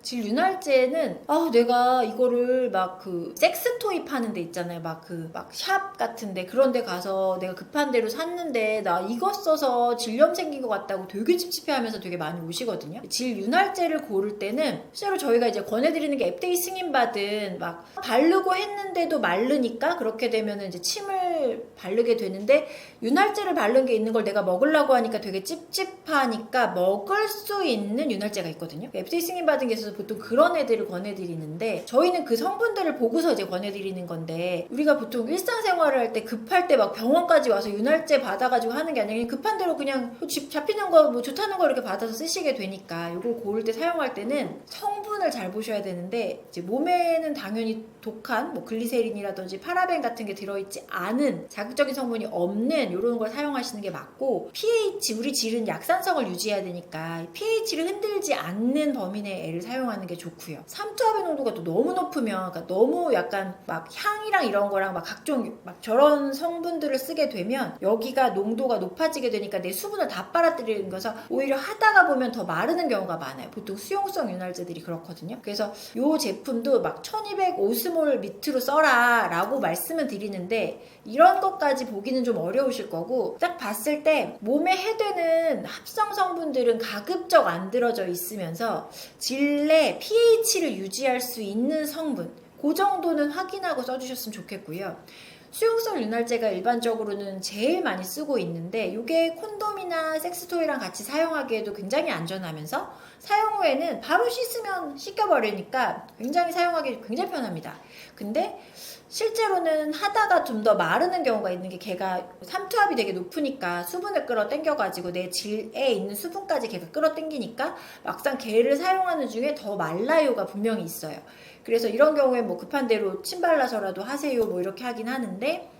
질윤활제는 내가 이거를 막 그 섹스토이 파는 데 있잖아요. 막 샵 같은데 그런 데 가서 내가 급한 대로 샀는데 나 이거 써서 질염 생긴 것 같다고 되게 찝찝해하면서 되게 많이 오시거든요. 질윤활제를 고를 때는 실제로 저희가 이제 권해드리는 게 FDA 승인받은 막 바르고 했는데도 마르니까 그렇게 되면은 이제 침을 바르게 되는데 윤활제를 바른 게 있는 걸 내가 먹으려고 하니까 되게 찝찝하니까 먹을 수 있는 윤활제가 있거든요. FDA 승인받은 게 있어서 보통 그런 애들을 권해드리는데 저희는 그 성분들을 보고서 이제 권해드리는 건데 우리가 보통 일상생활을 할 때 급할 때 막 병원까지 와서 윤활제 받아가지고 하는 게 아니라 급한 대로 그냥 집 잡히는 거 뭐 좋다는 거 이렇게 받아서 쓰시게 되니까 이걸 고를 때 사용할 때는 성분을 잘 보셔야 되는데 이제 몸에는 당연히 독한 뭐 글리세린이라든지 파라벤 같은 게 들어있지 않은 자극적인 성분이 없는 이런 걸 사용하시는 게 맞고 pH 우리 질은 약산성을 유지해야 되니까 pH를 흔들지 않는 범위 내의 애를 사용하는 게 좋고요. 삼투압의 농도가 또 너무 높으면 그러니까 너무 약간 막 향이랑 이런 거랑 막 각종 막 저런 성분들을 쓰게 되면 여기가 농도가 높아지게 되니까 내 수분을 다 빨아들이는 거서 오히려 하다가 보면 더 마르는 경우가 많아요. 보통 수용성 윤활제들이 그렇거든요. 그래서 이 제품도 막 1200 오스몰 밑으로 써라 라고 말씀을 드리는데 이런 것까지 보기는 좀 어려우실 거고 딱 봤을 때 몸에 해되는 합성 성분들은 가급적 안 들어져 있으면서 질내 pH를 유지할 수 있는 성분 그 정도는 확인하고 써주셨으면 좋겠고요. 수용성 윤활제가 일반적으로는 제일 많이 쓰고 있는데 이게 콘돔이나 섹스토이랑 같이 사용하기에도 굉장히 안전하면서 사용 후에는 바로 씻겨버리니까 굉장히 사용하기 굉장히 편합니다. 근데 실제로는 하다가 좀 더 마르는 경우가 있는 게 걔가 삼투압이 되게 높으니까 수분을 끌어당겨가지고 내 질에 있는 수분까지 걔가 끌어당기니까 막상 걔를 사용하는 중에 더 말라요가 분명히 있어요. 그래서 이런 경우에 뭐 급한 대로 침 발라서라도 하세요 뭐 이렇게 하긴 하는데,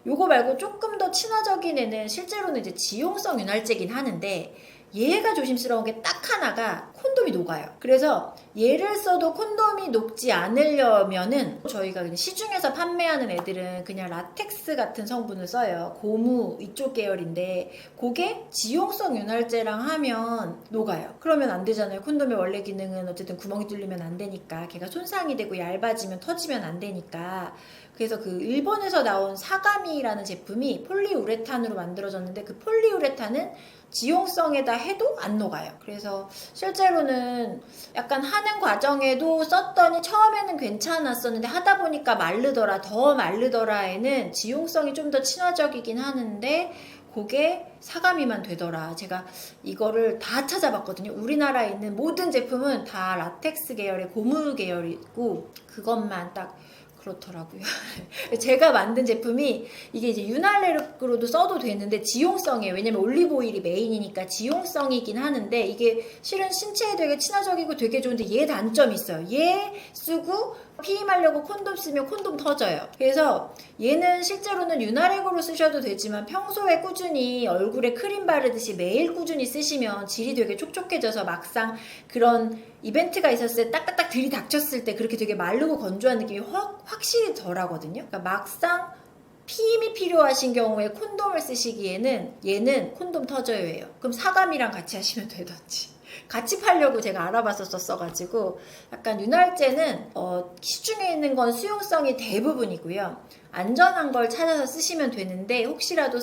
요거 말고 조금 더 친화적인 애는 실제로는 이제 지용성 윤활제긴 하는데 얘가 조심스러운 게 딱 하나가 콘돔이 녹아요. 그래서 얘를 써도 콘돔이 녹지 않으려면은 저희가 그냥 시중에서 판매하는 애들은 그냥 라텍스 같은 성분을 써요. 고무 이쪽 계열인데 그게 지용성 윤활제랑 하면 녹아요. 그러면 안 되잖아요. 콘돔의 원래 기능은 어쨌든 구멍이 뚫리면 안 되니까, 걔가 손상이 되고 얇아지면 터지면 안 되니까. 그래서 그 일본에서 나온 사가미라는 제품이 폴리우레탄으로 만들어졌는데 그 폴리우레탄은 지용성에다 해도 안 녹아요. 그래서 실제로는 약간 하는 과정에도 썼더니 처음에는 괜찮았었는데 하다 보니까 마르더라, 더 마르더라에는 지용성이 좀 더 친화적이긴 하는데 그게 사가미만 되더라. 제가 이거를 다 찾아봤거든요. 우리나라에 있는 모든 제품은 다 라텍스 계열의 고무 계열이고 그것만 딱 그렇더라고요. 제가 만든 제품이 이게 이제 윤활유로도 써도 되는데 지용성이에요. 왜냐면 올리브오일이 메인이니까 지용성이긴 하는데 이게 실은 신체에 되게 친화적이고 되게 좋은데 얘 단점이 있어요. 얘 쓰고 피임하려고 콘돔 쓰면 콘돔 터져요. 그래서 얘는 실제로는 윤활액으로 쓰셔도 되지만 평소에 꾸준히 얼굴에 크림 바르듯이 매일 꾸준히 쓰시면 질이 되게 촉촉해져서 막상 그런 이벤트가 있었을 때 딱딱딱 들이닥쳤을 때 그렇게 되게 마르고 건조한 느낌이 확실히 덜하거든요. 그러니까 막상 피임이 필요하신 경우에 콘돔을 쓰시기에는 얘는 콘돔 터져요예요. 그럼 사감이랑 같이 하시면 되던지. 같이 팔려고 제가 알아봤었어가지고 약간 윤활제는 시중에 있는 건 수용성이 대부분이고요. 안전한 걸 찾아서 쓰시면 되는데 혹시라도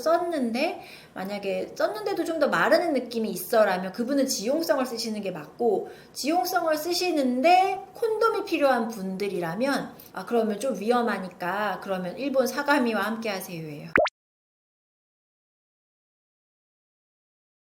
만약에 썼는데도 좀 더 마르는 느낌이 있어라면 그분은 지용성을 쓰시는 게 맞고, 지용성을 쓰시는데 콘돔이 필요한 분들이라면 그러면 좀 위험하니까 그러면 일본 사가미와 함께 하세요예요.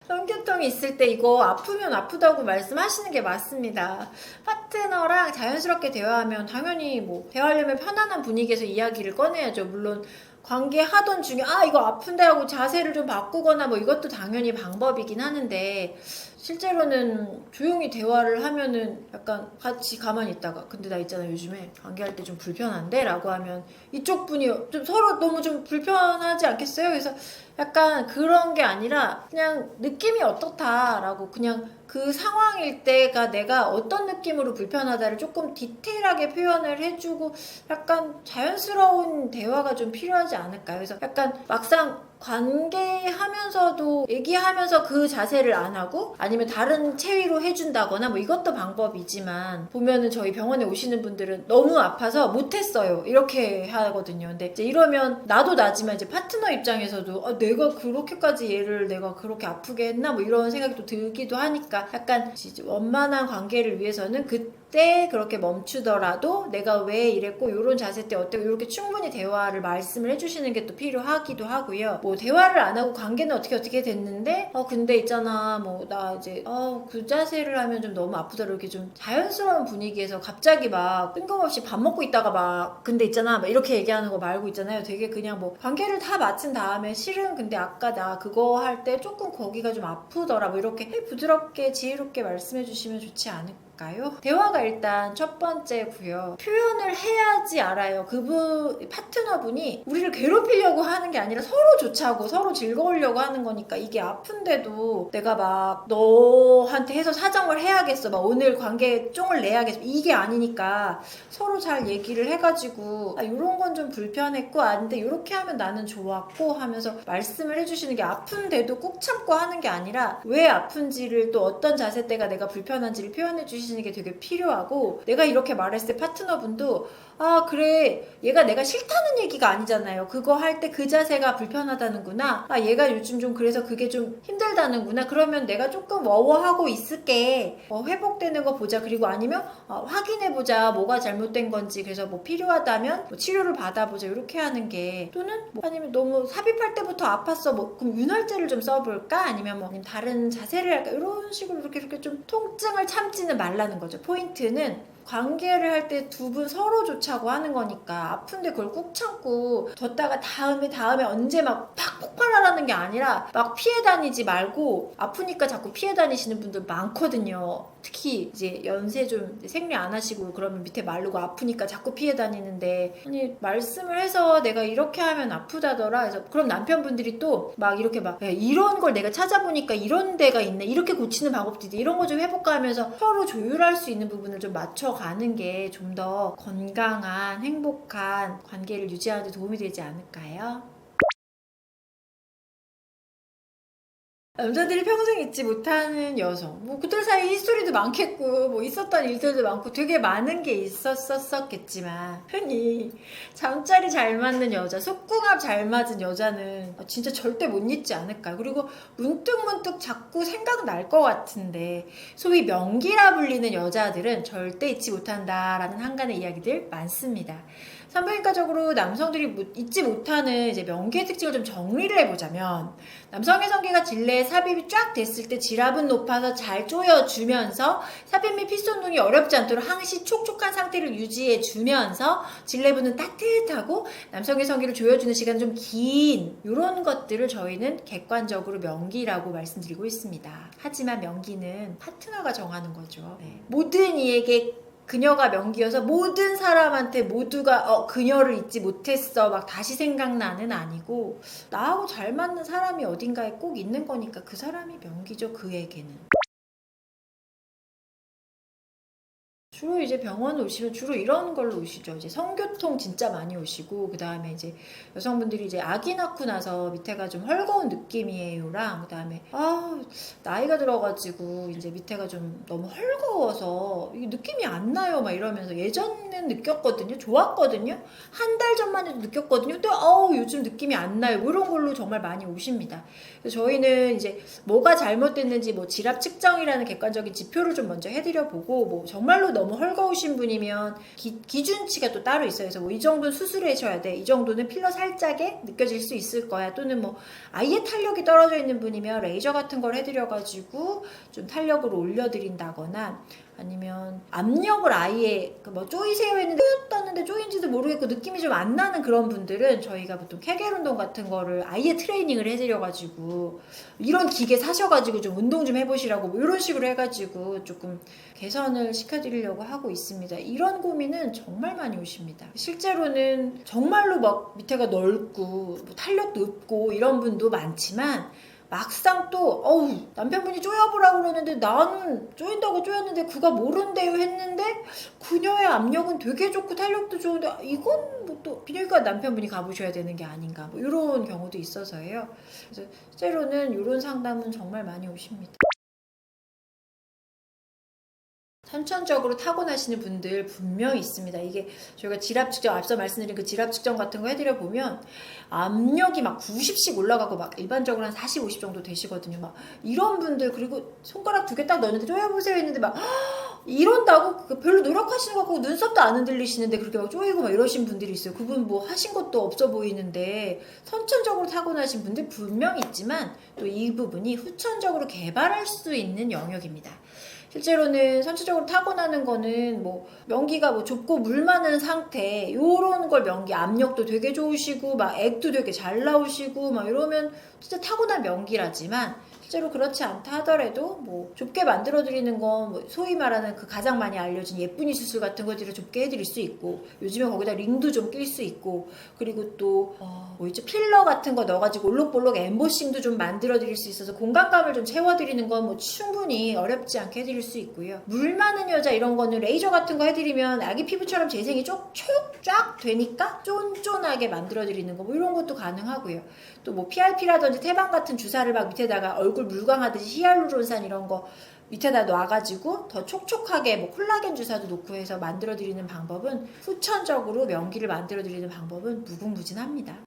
성교통이 있을 때 이거 아프면 아프다고 말씀하시는 게 맞습니다. 파트너랑 자연스럽게 대화하면 당연히 뭐 대화하려면 편안한 분위기에서 이야기를 꺼내야죠. 물론 관계하던 중에 이거 아픈데 하고 자세를 좀 바꾸거나 뭐 이것도 당연히 방법이긴 하는데, 실제로는 조용히 대화를 하면은 약간 같이 가만히 있다가 근데 나 있잖아 요즘에 관계할 때 좀 불편한데 라고 하면 이쪽 분이 좀 서로 너무 좀 불편하지 않겠어요? 그래서 약간 그런 게 아니라 그냥 느낌이 어떻다라고, 그냥 그 상황일 때가 내가 어떤 느낌으로 불편하다를 조금 디테일하게 표현을 해주고 약간 자연스러운 대화가 좀 필요하지 않을까요? 그래서 약간 막상 관계하면서도 얘기하면서 그 자세를 안 하고 아니면 다른 체위로 해준다거나 뭐 이것도 방법이지만, 보면은 저희 병원에 오시는 분들은 너무 아파서 못했어요 이렇게 하거든요. 근데 이제 이러면 나도 나지만 이제 파트너 입장에서도 내가 그렇게까지 얘를 내가 그렇게 아프게 했나 뭐 이런 생각이 또 들기도 하니까 약간 원만한 관계를 위해서는 그때 그렇게 멈추더라도 내가 왜 이랬고 이런 자세 때 어때고 이렇게 충분히 대화를 말씀을 해주시는 게 또 필요하기도 하고요. 뭐 대화를 안 하고 관계는 어떻게 됐는데 근데 있잖아 뭐 나 이제 그 자세를 하면 좀 너무 아프더라 이렇게 좀 자연스러운 분위기에서 갑자기 막 뜬금없이 밥 먹고 있다가 막 근데 있잖아 막 이렇게 얘기하는 거 말고 있잖아요. 되게 그냥 뭐 관계를 다 마친 다음에 실은 근데 아까 나 그거 할 때 조금 거기가 좀 아프더라 뭐 이렇게 부드럽게 지혜롭게 말씀해 주시면 좋지 않을까요? 대화가 일단 첫 번째고요. 표현을 해야지 알아요. 그분 파트너분이 우리를 괴롭히려고 하는 게 아니라 서로 좋자고 서로 즐거우려고 하는 거니까, 이게 아픈데도 내가 막 너한테 해서 사정을 해야겠어 막 오늘 관계에 쫑을 내야겠어 이게 아니니까 서로 잘 얘기를 해가지고 이런 건 좀 불편했고 근데 이렇게 하면 나는 좋았고 하면서 말씀을 해주시는 게, 아픈데도 꾹 참고 하는 게 아니라 왜 아픈지를 또 어떤 자세 때가 내가 불편한지를 표현해 주시 주시는 게 되게 필요하고, 내가 이렇게 말했을 때 파트너분도 아 그래 얘가 내가 싫다는 얘기가 아니잖아요. 그거 할 때 그 자세가 불편하다는구나. 아 얘가 요즘 좀 그래서 그게 좀 힘들다는구나. 그러면 내가 조금 워워하고 있을게. 회복되는 거 보자. 그리고 아니면 확인해보자. 뭐가 잘못된 건지. 그래서 뭐 필요하다면 뭐 치료를 받아보자. 이렇게 하는 게, 또는 뭐 아니면 너무 삽입할 때부터 아팠어. 뭐 그럼 윤활제를 좀 써볼까? 아니면 뭐 다른 자세를 할까? 이런 식으로 이렇게 좀 통증을 참지는 말라는 거죠. 포인트는 관계를 할 때 두 분 서로 좋자고 하는 거니까 아픈데 그걸 꾹 참고 뒀다가 다음에 언제 막 팍 폭발하라는 게 아니라 막 피해 다니지 말고, 아프니까 자꾸 피해 다니시는 분들 많거든요. 특히 이제 연세 좀 생리 안 하시고 그러면 밑에 마르고 아프니까 자꾸 피해 다니는데, 아니 말씀을 해서 내가 이렇게 하면 아프다더라. 그래서 그럼 남편분들이 또 막 이렇게 막 이런 걸 내가 찾아보니까 이런 데가 있네. 이렇게 고치는 방법도 있대. 이런 거 좀 해볼까 하면서 서로 조율할 수 있는 부분을 좀 맞춰가는 게 좀 더 건강한 행복한 관계를 유지하는 데 도움이 되지 않을까요? 남자들이 평생 잊지 못하는 여성, 뭐 그들 사이 히스토리도 많겠고 뭐 있었던 일들도 많고 되게 많은 게 있었겠지만, 흔히 잠자리 잘 맞는 여자, 속궁합 잘 맞은 여자는 진짜 절대 못 잊지 않을까요? 그리고 문득문득 자꾸 생각날 것 같은데, 소위 명기라 불리는 여자들은 절대 잊지 못한다라는 한간의 이야기들 많습니다. 산부인과적으로 남성들이 잊지 못하는 이제 명기의 특징을 좀 정리를 해보자면, 남성의 성기가 질내에 삽입이 쫙 됐을 때 지압은 높아서 잘 조여주면서 삽입 및 피손동이 어렵지 않도록 항시 촉촉한 상태를 유지해주면서 질내부는 따뜻하고 남성의 성기를 조여주는 시간은 좀 긴, 이런 것들을 저희는 객관적으로 명기라고 말씀드리고 있습니다. 하지만 명기는 파트너가 정하는 거죠. 네. 모든 이에게 그녀가 명기여서 모든 사람한테 모두가 그녀를 잊지 못했어 막 다시 생각나는 아니고, 나하고 잘 맞는 사람이 어딘가에 꼭 있는 거니까 그 사람이 명기죠, 그에게는. 주로 이제 병원 오시면 주로 이런 걸로 오시죠. 이제 성교통 진짜 많이 오시고, 그 다음에 이제 여성분들이 이제 아기 낳고 나서 밑에가 좀 헐거운 느낌이에요랑, 그 다음에 나이가 들어가지고 이제 밑에가 좀 너무 헐거워서 이게 느낌이 안 나요 막 이러면서, 예전엔 느꼈거든요. 좋았거든요. 한 달 전만 해도 느꼈거든요. 근데 요즘 느낌이 안 나요. 뭐 이런 걸로 정말 많이 오십니다. 그래서 저희는 이제 뭐가 잘못됐는지 뭐 지압 측정이라는 객관적인 지표를 좀 먼저 해드려 보고, 뭐 정말로 너무 헐거우신 분이면 기준치가 또 따로 있어요. 그래서 뭐 이 정도는 수술하셔야 돼, 이 정도는 필러 살짝에 느껴질 수 있을 거야, 또는 뭐 아예 탄력이 떨어져 있는 분이면 레이저 같은 걸 해드려가지고 좀 탄력을 올려드린다거나, 아니면 압력을 아예 뭐 쪼이세요 했는데 쭉 떴는데 쪼인지도 모르겠고 느낌이 좀 안 나는 그런 분들은 저희가 보통 케겔 운동 같은 거를 아예 트레이닝을 해드려가지고, 이런 기계 사셔가지고 좀 운동 좀 해보시라고 뭐 이런 식으로 해가지고 조금 개선을 시켜드리려고 하고 있습니다. 이런 고민은 정말 많이 오십니다. 실제로는 정말로 막 밑에가 넓고 뭐 탄력도 없고 이런 분도 많지만, 막상 또 남편분이 쪼여보라고 그러는데 나는 쪼인다고 쪼였는데 그가 모른대요 했는데 그녀의 압력은 되게 좋고 탄력도 좋은데, 이건 뭐 또 비뇨기과 남편분이 가보셔야 되는 게 아닌가, 뭐 이런 경우도 있어서요. 그래서 실제로는 이런 상담은 정말 많이 오십니다. 선천적으로 타고나시는 분들 분명히 있습니다. 이게 저희가 지압 측정, 앞서 말씀드린 그 지압 측정 같은 거 해드려 보면 압력이 막 90씩 올라가고 막 일반적으로 한 40, 50 정도 되시거든요. 막 이런 분들, 그리고 손가락 2개 딱 넣었는데 쪼여보세요 했는데 막 이런다고 별로 노력하시는 것 같고 눈썹도 안 흔들리시는데 그렇게 막 쪼이고 막 이러신 분들이 있어요. 그분 뭐 하신 것도 없어 보이는데, 선천적으로 타고나신 분들 분명히 있지만 또 이 부분이 후천적으로 개발할 수 있는 영역입니다. 실제로는 선천적으로 타고나는 거는 뭐 명기가 뭐 좁고 물 많은 상태, 요런 걸 명기, 압력도 되게 좋으시고 막 액도 되게 잘 나오시고 막 이러면 진짜 타고난 명기라지만, 실제로 그렇지 않다 하더라도 뭐 좁게 만들어 드리는 건 뭐 소위 말하는 그 가장 많이 알려진 예쁜이 수술 같은 것들을 좁게 해드릴 수 있고, 요즘에 거기다 링도 좀 낄 수 있고, 그리고 또 뭐 이제 필러 같은 거 넣어가지고 올록볼록 엠보싱도 좀 만들어 드릴 수 있어서 공간감을 좀 채워드리는 건 뭐 충분히 어렵지 않게 해드릴 수 있고요. 물 많은 여자 이런 거는 레이저 같은 거 해드리면 아기 피부처럼 재생이 쫙 되니까 쫀쫀하게 만들어 드리는 거 뭐 이런 것도 가능하고요. 또 뭐 PRP라든지 태방 같은 주사를 막 밑에다가 얼굴 물광하듯이 히알루론산 이런 거 밑에다 놔가지고 더 촉촉하게 뭐 콜라겐 주사도 놓고 해서 만들어드리는 방법은, 후천적으로 명기를 만들어드리는 방법은 무궁무진합니다.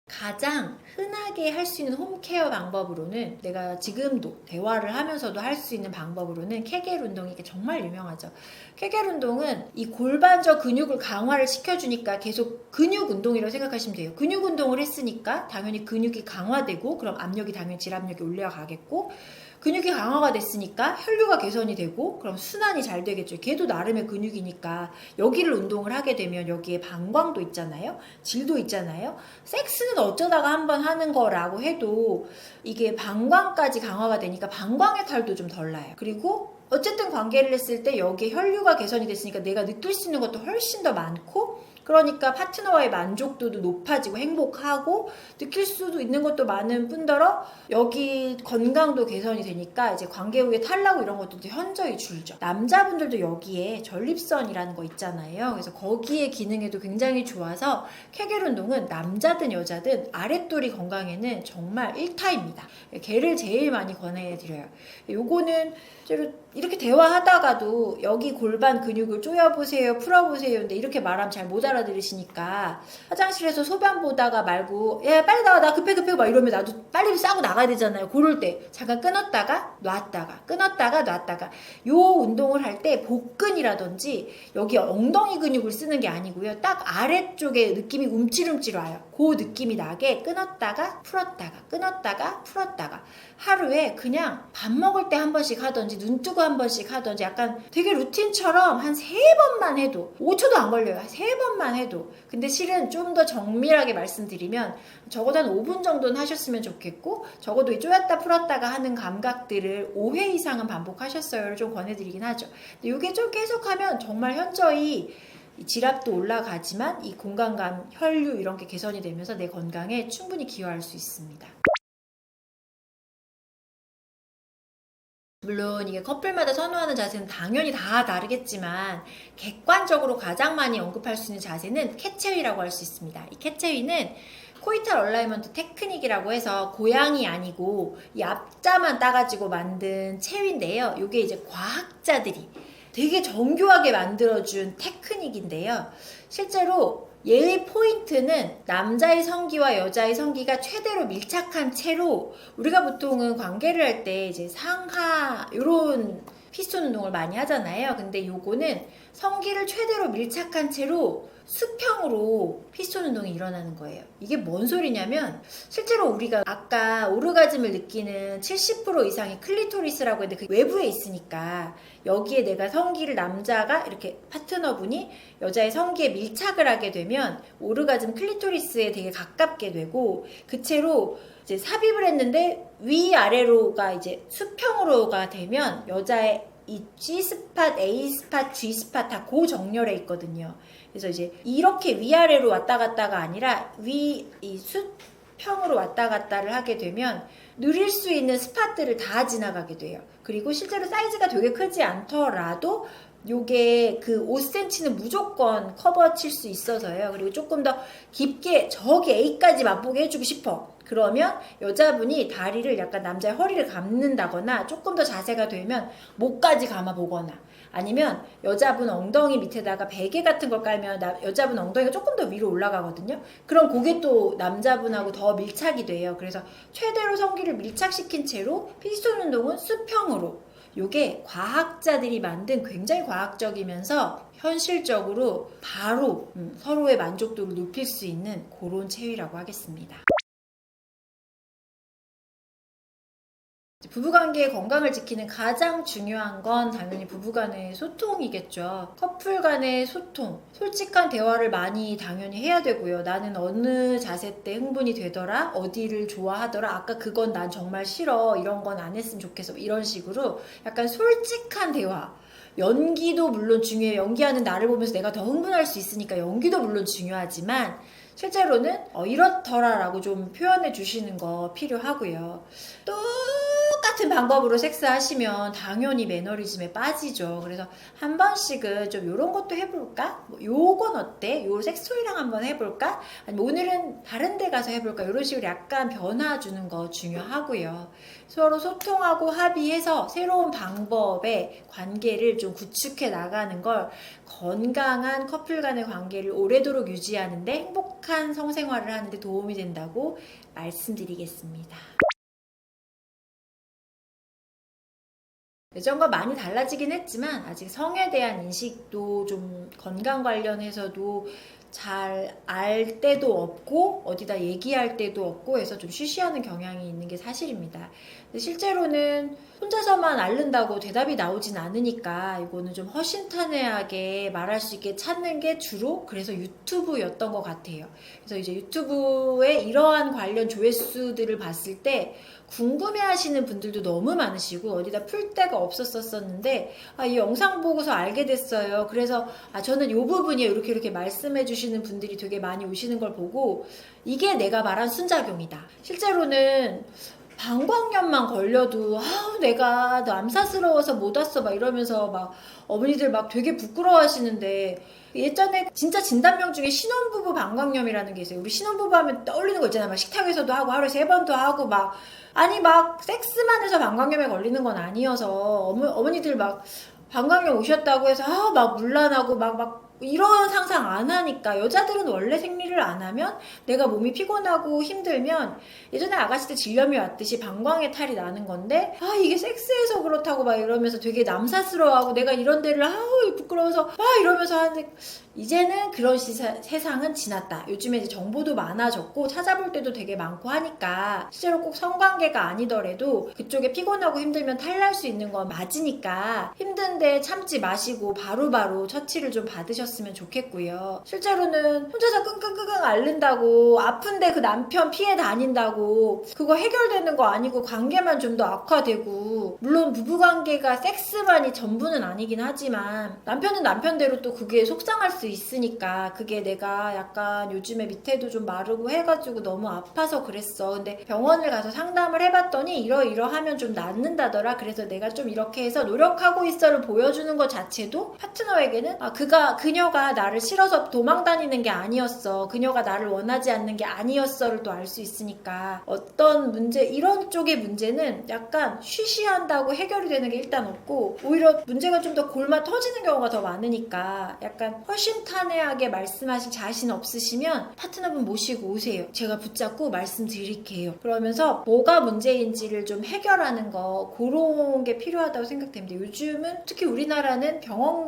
가장 흔하게 할 수 있는 홈케어 방법으로는, 내가 지금도 대화를 하면서도 할 수 있는 방법으로는 케겔 운동이 정말 유명하죠. 케겔 운동은 이 골반저 근육을 강화를 시켜주니까 계속 근육 운동이라고 생각하시면 돼요. 근육 운동을 했으니까 당연히 근육이 강화되고, 그럼 압력이 당연히 질압력이 올라가겠고, 근육이 강화가 됐으니까 혈류가 개선이 되고, 그럼 순환이 잘 되겠죠. 걔도 나름의 근육이니까 여기를 운동을 하게 되면 여기에 방광도 있잖아요. 질도 있잖아요. 섹스는 어쩌다가 한번 하는 거라고 해도 이게 방광까지 강화가 되니까 방광의 탈도 좀 덜 나요. 그리고 어쨌든 관계를 했을 때 여기에 혈류가 개선이 됐으니까 내가 느낄 수 있는 것도 훨씬 더 많고, 그러니까 파트너와의 만족도도 높아지고 행복하고 느낄 수도 있는 것도 많은 뿐더러 여기 건강도 개선이 되니까 이제 관계 후에 탈나고 이런 것들도 현저히 줄죠. 남자분들도 여기에 전립선이라는 거 있잖아요. 그래서 거기에 기능에도 굉장히 좋아서 케겔 운동은 남자든 여자든 아랫도리 건강에는 정말 1타입니다. 걔를 제일 많이 권해드려요. 요거는 이렇게 대화하다가도 여기 골반 근육을 조여보세요, 풀어보세요. 근데 이렇게 말하면 잘 못 알아들으시니까 화장실에서 소변 보다가 말고, 야 빨리 나와, 나 급해 막 이러면 나도 빨리 싸고 나가야 되잖아요. 그럴 때 잠깐 끊었다가 놨다가 끊었다가 놨다가, 요 운동을 할 때 복근이라든지 여기 엉덩이 근육을 쓰는 게 아니고요, 딱 아래쪽에 느낌이 움찔움찔 와요. 그 느낌이 나게 끊었다가 풀었다가 끊었다가 풀었다가 하루에 그냥 밥 먹을 때 한 번씩 하던지 눈 뜨고 한 번씩 하던지, 약간 되게 루틴처럼 한 3번만 해도 5초도 안 걸려요. 3번만 해도. 근데 실은 좀 더 정밀하게 말씀드리면 적어도 한 5분 정도는 하셨으면 좋겠고, 적어도 이 쪼였다 풀었다가 하는 감각들을 5회 이상은 반복하셨어요를 좀 권해드리긴 하죠. 근데 이게 좀 계속하면 정말 현저히 질압도 올라가지만 이 공간감, 혈류 이런 게 개선이 되면서 내 건강에 충분히 기여할 수 있습니다. 물론 이게 커플마다 선호하는 자세는 당연히 다 다르겠지만, 객관적으로 가장 많이 언급할 수 있는 자세는 캣체위라고 할 수 있습니다. 이 캣체위는 코이탈 얼라이먼트 테크닉이라고 해서 고양이 아니고 이 앞자만 따가지고 만든 체위인데요. 이게 이제 과학자들이 되게 정교하게 만들어준 테크닉인데요. 실제로 얘의 포인트는 남자의 성기와 여자의 성기가 최대로 밀착한 채로, 우리가 보통은 관계를 할 때 이제 상하 요런 피스톤 운동을 많이 하잖아요. 근데 요거는 성기를 최대로 밀착한 채로 수평으로 피스톤 운동이 일어나는 거예요. 이게 뭔 소리냐면, 실제로 우리가 아까 오르가즘을 느끼는 70% 이상이 클리토리스라고 했는데 그 외부에 있으니까 여기에 내가 성기를, 남자가 이렇게 파트너분이 여자의 성기에 밀착을 하게 되면 오르가즘 클리토리스에 되게 가깝게 되고, 그 채로 이제 삽입을 했는데 위아래로가 이제 수평으로가 되면 여자의 이 G스팟, A스팟, G스팟 다 고정렬에 있거든요. 그래서 이제 이렇게 위아래로 왔다 갔다가 아니라 이 수평으로 왔다 갔다를 하게 되면 누릴 수 있는 스팟들을 다 지나가게 돼요. 그리고 실제로 사이즈가 되게 크지 않더라도 요게 그 5cm는 무조건 커버 칠 수 있어서요. 그리고 조금 더 깊게 저기 A까지 맛보게 해주고 싶어. 그러면 여자분이 다리를 약간 남자의 허리를 감는다거나, 조금 더 자세가 되면 목까지 감아보거나, 아니면 여자분 엉덩이 밑에다가 베개 같은 걸 깔면 여자분 엉덩이가 조금 더 위로 올라가거든요. 그럼 그게 또 남자분하고 더 밀착이 돼요. 그래서 최대로 성기를 밀착시킨 채로 피스톤 운동은 수평으로, 요게 과학자들이 만든 굉장히 과학적이면서 현실적으로 바로 서로의 만족도를 높일 수 있는 그런 체위라고 하겠습니다. 부부관계의 건강을 지키는 가장 중요한 건 당연히 부부간의 소통이겠죠. 커플 간의 소통, 솔직한 대화를 많이 당연히 해야 되고요. 나는 어느 자세 때 흥분이 되더라, 어디를 좋아하더라, 아까 그건 난 정말 싫어, 이런 건 안 했으면 좋겠어, 이런 식으로 약간 솔직한 대화. 연기도 물론 중요해요. 연기하는 나를 보면서 내가 더 흥분할 수 있으니까 연기도 물론 중요하지만, 실제로는 이렇더라 라고 좀 표현해 주시는 거 필요하고요. 똑같이 똑같은 방법으로 섹스하시면 당연히 매너리즘에 빠지죠. 그래서 한 번씩은 좀 요런 것도 해볼까? 뭐 요건 어때? 요 섹스토이랑 한번 해볼까? 아니면 오늘은 다른 데 가서 해볼까? 이런 식으로 약간 변화 주는 거 중요하고요. 서로 소통하고 합의해서 새로운 방법의 관계를 좀 구축해 나가는 걸 건강한 커플 간의 관계를 오래도록 유지하는데 행복한 성생활을 하는데 도움이 된다고 말씀드리겠습니다. 예전과 많이 달라지긴 했지만 아직 성에 대한 인식도 좀 건강 관련해서도 잘 알 때도 없고 어디다 얘기할 때도 없고 해서 좀 쉬쉬하는 경향이 있는 게 사실입니다. 근데 실제로는 혼자서만 앓는다고 대답이 나오진 않으니까 이거는 좀 허심탄회하게 말할 수 있게 찾는 게 주로 그래서 유튜브였던 것 같아요. 그래서 이제 유튜브에 이러한 관련 조회수들을 봤을 때 궁금해하시는 분들도 너무 많으시고 어디다 풀 데가 없었었는데 이 영상 보고서 알게 됐어요. 그래서 저는 이 부분이에요. 이렇게 말씀해 주시는 분들이 되게 많이 오시는 걸 보고 이게 내가 말한 순작용이다. 실제로는 방광염만 걸려도 내가 남사스러워서 못 왔어 막 이러면서 막 어머니들 막 되게 부끄러워하시는데 예전에 진짜 진단명 중에 신혼부부 방광염이라는 게 있어요. 우리 신혼부부 하면 떠올리는 거 있잖아요. 막 식탁에서도 하고 하루에 3번도 하고 막 섹스만 해서 방광염에 걸리는 건 아니어서 어머니들 막 방광염 오셨다고 해서 막 문란하고 막 이런 상상 안 하니까 여자들은 원래 생리를 안 하면 내가 몸이 피곤하고 힘들면 예전에 아가씨들 질염이 왔듯이 방광에 탈이 나는 건데 이게 섹스해서 그렇다고 막 이러면서 되게 남사스러워하고 내가 이런 데를 부끄러워서 막 이러면서 하는데 이제는 그런 세상은 지났다. 요즘에 이제 정보도 많아졌고 찾아볼 때도 되게 많고 하니까 실제로 꼭 성관계가 아니더라도 그쪽에 피곤하고 힘들면 탈날 수 있는 건 맞으니까 힘든데 참지 마시고 바로바로 처치를 좀 받으셨으면 좋겠고요. 실제로는 혼자서 끙끙끙끙 앓는다고 아픈데 그 남편 피해 다닌다고 그거 해결되는 거 아니고 관계만 좀 더 악화되고 물론 부부관계가 섹스만이 전부는 아니긴 하지만 남편은 남편대로 또 그게 속상할 수 있으니까 그게 내가 약간 요즘에 밑에도 좀 마르고 해가지고 너무 아파서 그랬어. 근데 병원을 가서 상담을 해봤더니 이러하면 좀 낫는다더라. 그래서 내가 좀 이렇게 해서 노력하고 있어를 보여주는 것 자체도 파트너에게는 그녀가 나를 싫어서 도망 다니는 게 아니었어. 그녀가 나를 원하지 않는 게 아니었어를 또 알 수 있으니까 어떤 문제 이런 쪽의 문제는 약간 쉬쉬한다고 해결이 되는 게 일단 없고 오히려 문제가 좀 더 골마 터지는 경우가 더 많으니까 약간 허심탄회하게 말씀하실 자신 없으시면 파트너분 모시고 오세요. 제가 붙잡고 말씀드릴게요. 그러면서 뭐가 문제인지를 좀 해결하는 거 그런 게 필요하다고 생각됩니다. 요즘은 특히 우리나라는 병원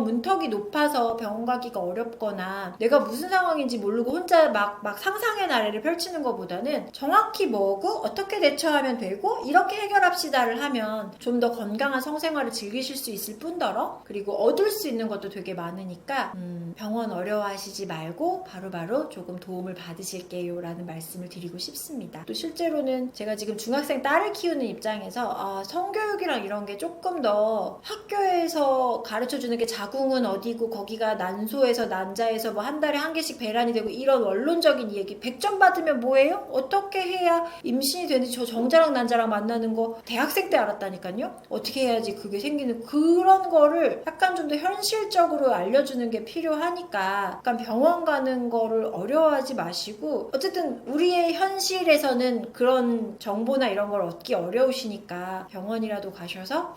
문턱이 높아서 병원 가기가 어렵거나 내가 무슨 상황인지 모르고 혼자 막 상상의 나래를 펼치는 것보다는 정확히 뭐고 어떻게 대처하면 되고 이렇게 해결합시다를 하면 좀 더 건강한 성생활을 즐기실 수 있을 뿐더러 그리고 얻을 수 있는 것도 되게 많으니까 병원 어려워하시지 말고 바로바로 조금 도움을 받으실게요 라는 말씀을 드리고 싶습니다. 또 실제로는 제가 지금 중학생 딸을 키우는 입장에서 성교육이랑 이런 게 조금 더 학교에서 가르쳐주는 게 자궁은 어디고 거기가 난소에서 난자에서 뭐 한 달에 한 개씩 배란이 되고 이런 원론적인 얘기 100점 받으면 뭐예요? 어떻게 해야 임신이 되는지 저 정자랑 난자랑 만나는 거 대학생 때 알았다니까요. 어떻게 해야지 그게 생기는 그런 거를 약간 좀 더 현실적으로 알려주는 게 필요하니까 약간 병원 가는 거를 어려워하지 마시고 어쨌든 우리의 현실에서는 그런 정보나 이런 걸 얻기 어려우시니까 병원이라도 가셔서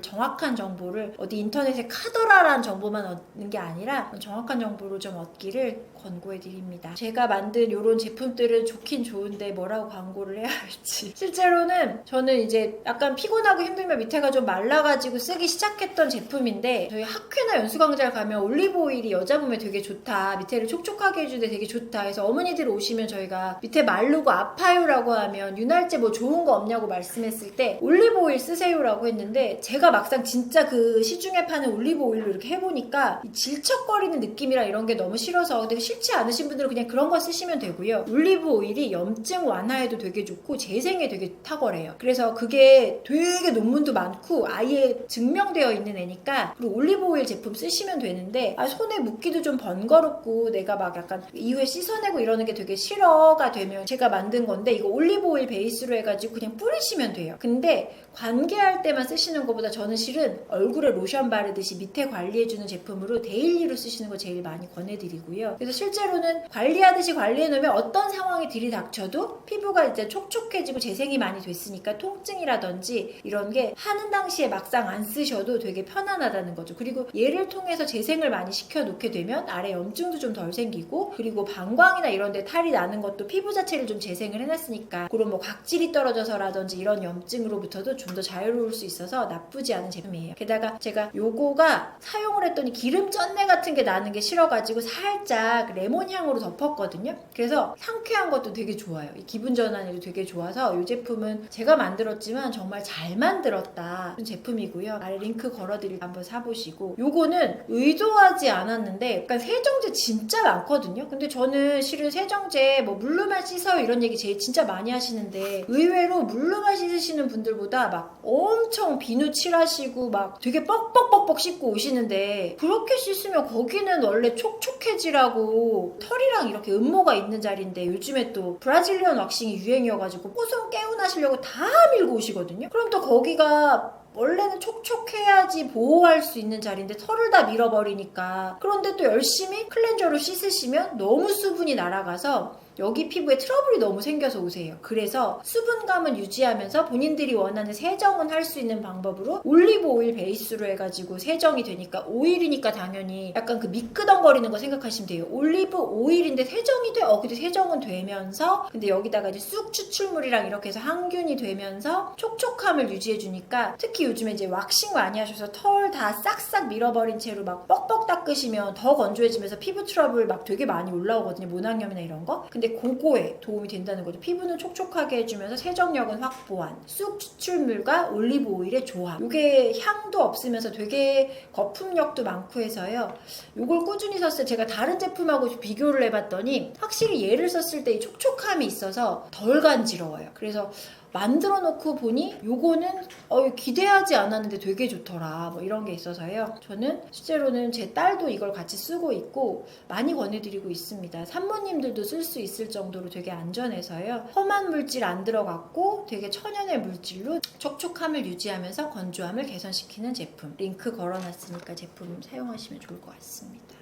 정확한 정보를 어디 인터넷에 카더라라는 정보만 얻는 게 아니라 정확한 정보를 좀 얻기를 권고해 드립니다. 제가 만든 이런 제품들은 좋긴 좋은데 뭐라고 광고를 해야 할지 실제로는 저는 이제 약간 피곤하고 힘들면 밑에가 좀 말라가지고 쓰기 시작했던 제품인데 저희 학회나 연수광장 가면 올리브 오일이 여자 몸에 되게 좋다 밑에를 촉촉하게 해주는데 되게 좋다 해서 어머니들 오시면 저희가 밑에 마르고 아파요라고 하면 윤활제 뭐 좋은 거 없냐고 말씀했을 때 올리브 오일 쓰세요라고 했는데 제가 막상 진짜 그 시중에 파는 올리브 오일로 이렇게 해보니까 질척거리는 느낌이랑 이런 게 너무 싫어서 근데 싫지 않으신 분들은 그냥 그런 거 쓰시면 되고요. 올리브 오일이 염증 완화에도 되게 좋고 재생에 되게 탁월해요. 그래서 그게 되게 논문도 많고 아예 증명되어 있는 애니까 그리고 올리브 오일 제품 쓰시면 되는데 손에 묻기도 좀 번거롭고 내가 막 약간 이후에 씻어내고 이러는 게 되게 싫어가 되면 제가 만든 건데 이거 올리브 오일 베이스로 해가지고 그냥 뿌리시면 돼요. 근데 관계할 때만 쓰시는 것보다 저는 실은 얼굴에 로션 바르듯이 밑에 관리해주는 제품으로 데일리로 쓰시는 거 제일 많이 권해드리고요. 그래서 실제로는 관리하듯이 관리해놓으면 어떤 상황이 들이닥쳐도 피부가 이제 촉촉해지고 재생이 많이 됐으니까 통증이라든지 이런 게 하는 당시에 막상 안 쓰셔도 되게 편안하다는 거죠. 그리고 얘를 통해서 재생을 많이 시켜놓게 되면 아래 염증도 좀 덜 생기고 그리고 방광이나 이런 데 탈이 나는 것도 피부 자체를 좀 재생을 해놨으니까 그런 뭐 각질이 떨어져서라든지 이런 염증으로부터도 좀 더 자유로울 수 있어서 나쁘지 않은 제품이에요. 게다가 제가 요거가 사용을 했더니 기름 쩐내 같은 게 나는 게 싫어가지고 살짝 레몬 향으로 덮었거든요. 그래서 상쾌한 것도 되게 좋아요. 이 기분 전환에도 되게 좋아서 이 제품은 제가 만들었지만 정말 잘 만들었다 제품이고요. 아래 링크 걸어드릴게요. 한번 사보시고 요거는 의도하지 않았는데 약간 세정제 진짜 많거든요. 근데 저는 실은 세정제 뭐 물로만 씻어요 이런 얘기 제일 진짜 많이 하시는데 의외로 물로만 씻으시는 분들보다 막 엄청 비누 칠하시고 막 되게 뻑뻑뻑뻑 씻고 오시는데 그렇게 씻으면 거기는 원래 촉촉해지라고 털이랑 이렇게 음모가 있는 자리인데 요즘에 또 브라질리언 왁싱이 유행이어가지고 뽀송 개운하시려고 다 밀고 오시거든요. 그럼 또 거기가 원래는 촉촉해야지 보호할 수 있는 자리인데 털을 다 밀어버리니까 그런데 또 열심히 클렌저로 씻으시면 너무 수분이 날아가서 여기 피부에 트러블이 너무 생겨서 오세요. 그래서 수분감은 유지하면서 본인들이 원하는 세정은 할 수 있는 방법으로 올리브 오일 베이스로 해가지고 세정이 되니까 오일이니까 당연히 약간 그 미끄덩거리는 거 생각하시면 돼요. 올리브 오일인데 세정이 돼? 근데 세정은 되면서 근데 여기다가 이제 쑥 추출물이랑 이렇게 해서 항균이 되면서 촉촉함을 유지해주니까 특히 요즘에 이제 왁싱 많이 하셔서 털 다 싹싹 밀어버린 채로 막 뻑뻑 닦으시면 더 건조해지면서 피부 트러블 막 되게 많이 올라오거든요. 모낭염이나 이런 거. 근데 그거에 도움이 된다는 거죠. 피부는 촉촉하게 해주면서 세정력은 확보한 쑥 추출물과 올리브 오일의 조합. 이게 향도 없으면서 되게 거품력도 많고 해서요. 이걸 꾸준히 썼을 때 제가 다른 제품하고 비교를 해봤더니 확실히 얘를 썼을 때 이 촉촉함이 있어서 덜 간지러워요. 그래서 만들어 놓고 보니 요거는 기대하지 않았는데 되게 좋더라 뭐 이런 게 있어서요. 저는 실제로는 제 딸도 이걸 같이 쓰고 있고 많이 권해드리고 있습니다. 산모님들도 쓸 수 있을 정도로 되게 안전해서요. 험한 물질 안 들어갔고 되게 천연의 물질로 촉촉함을 유지하면서 건조함을 개선시키는 제품 링크 걸어놨으니까 제품 사용하시면 좋을 것 같습니다.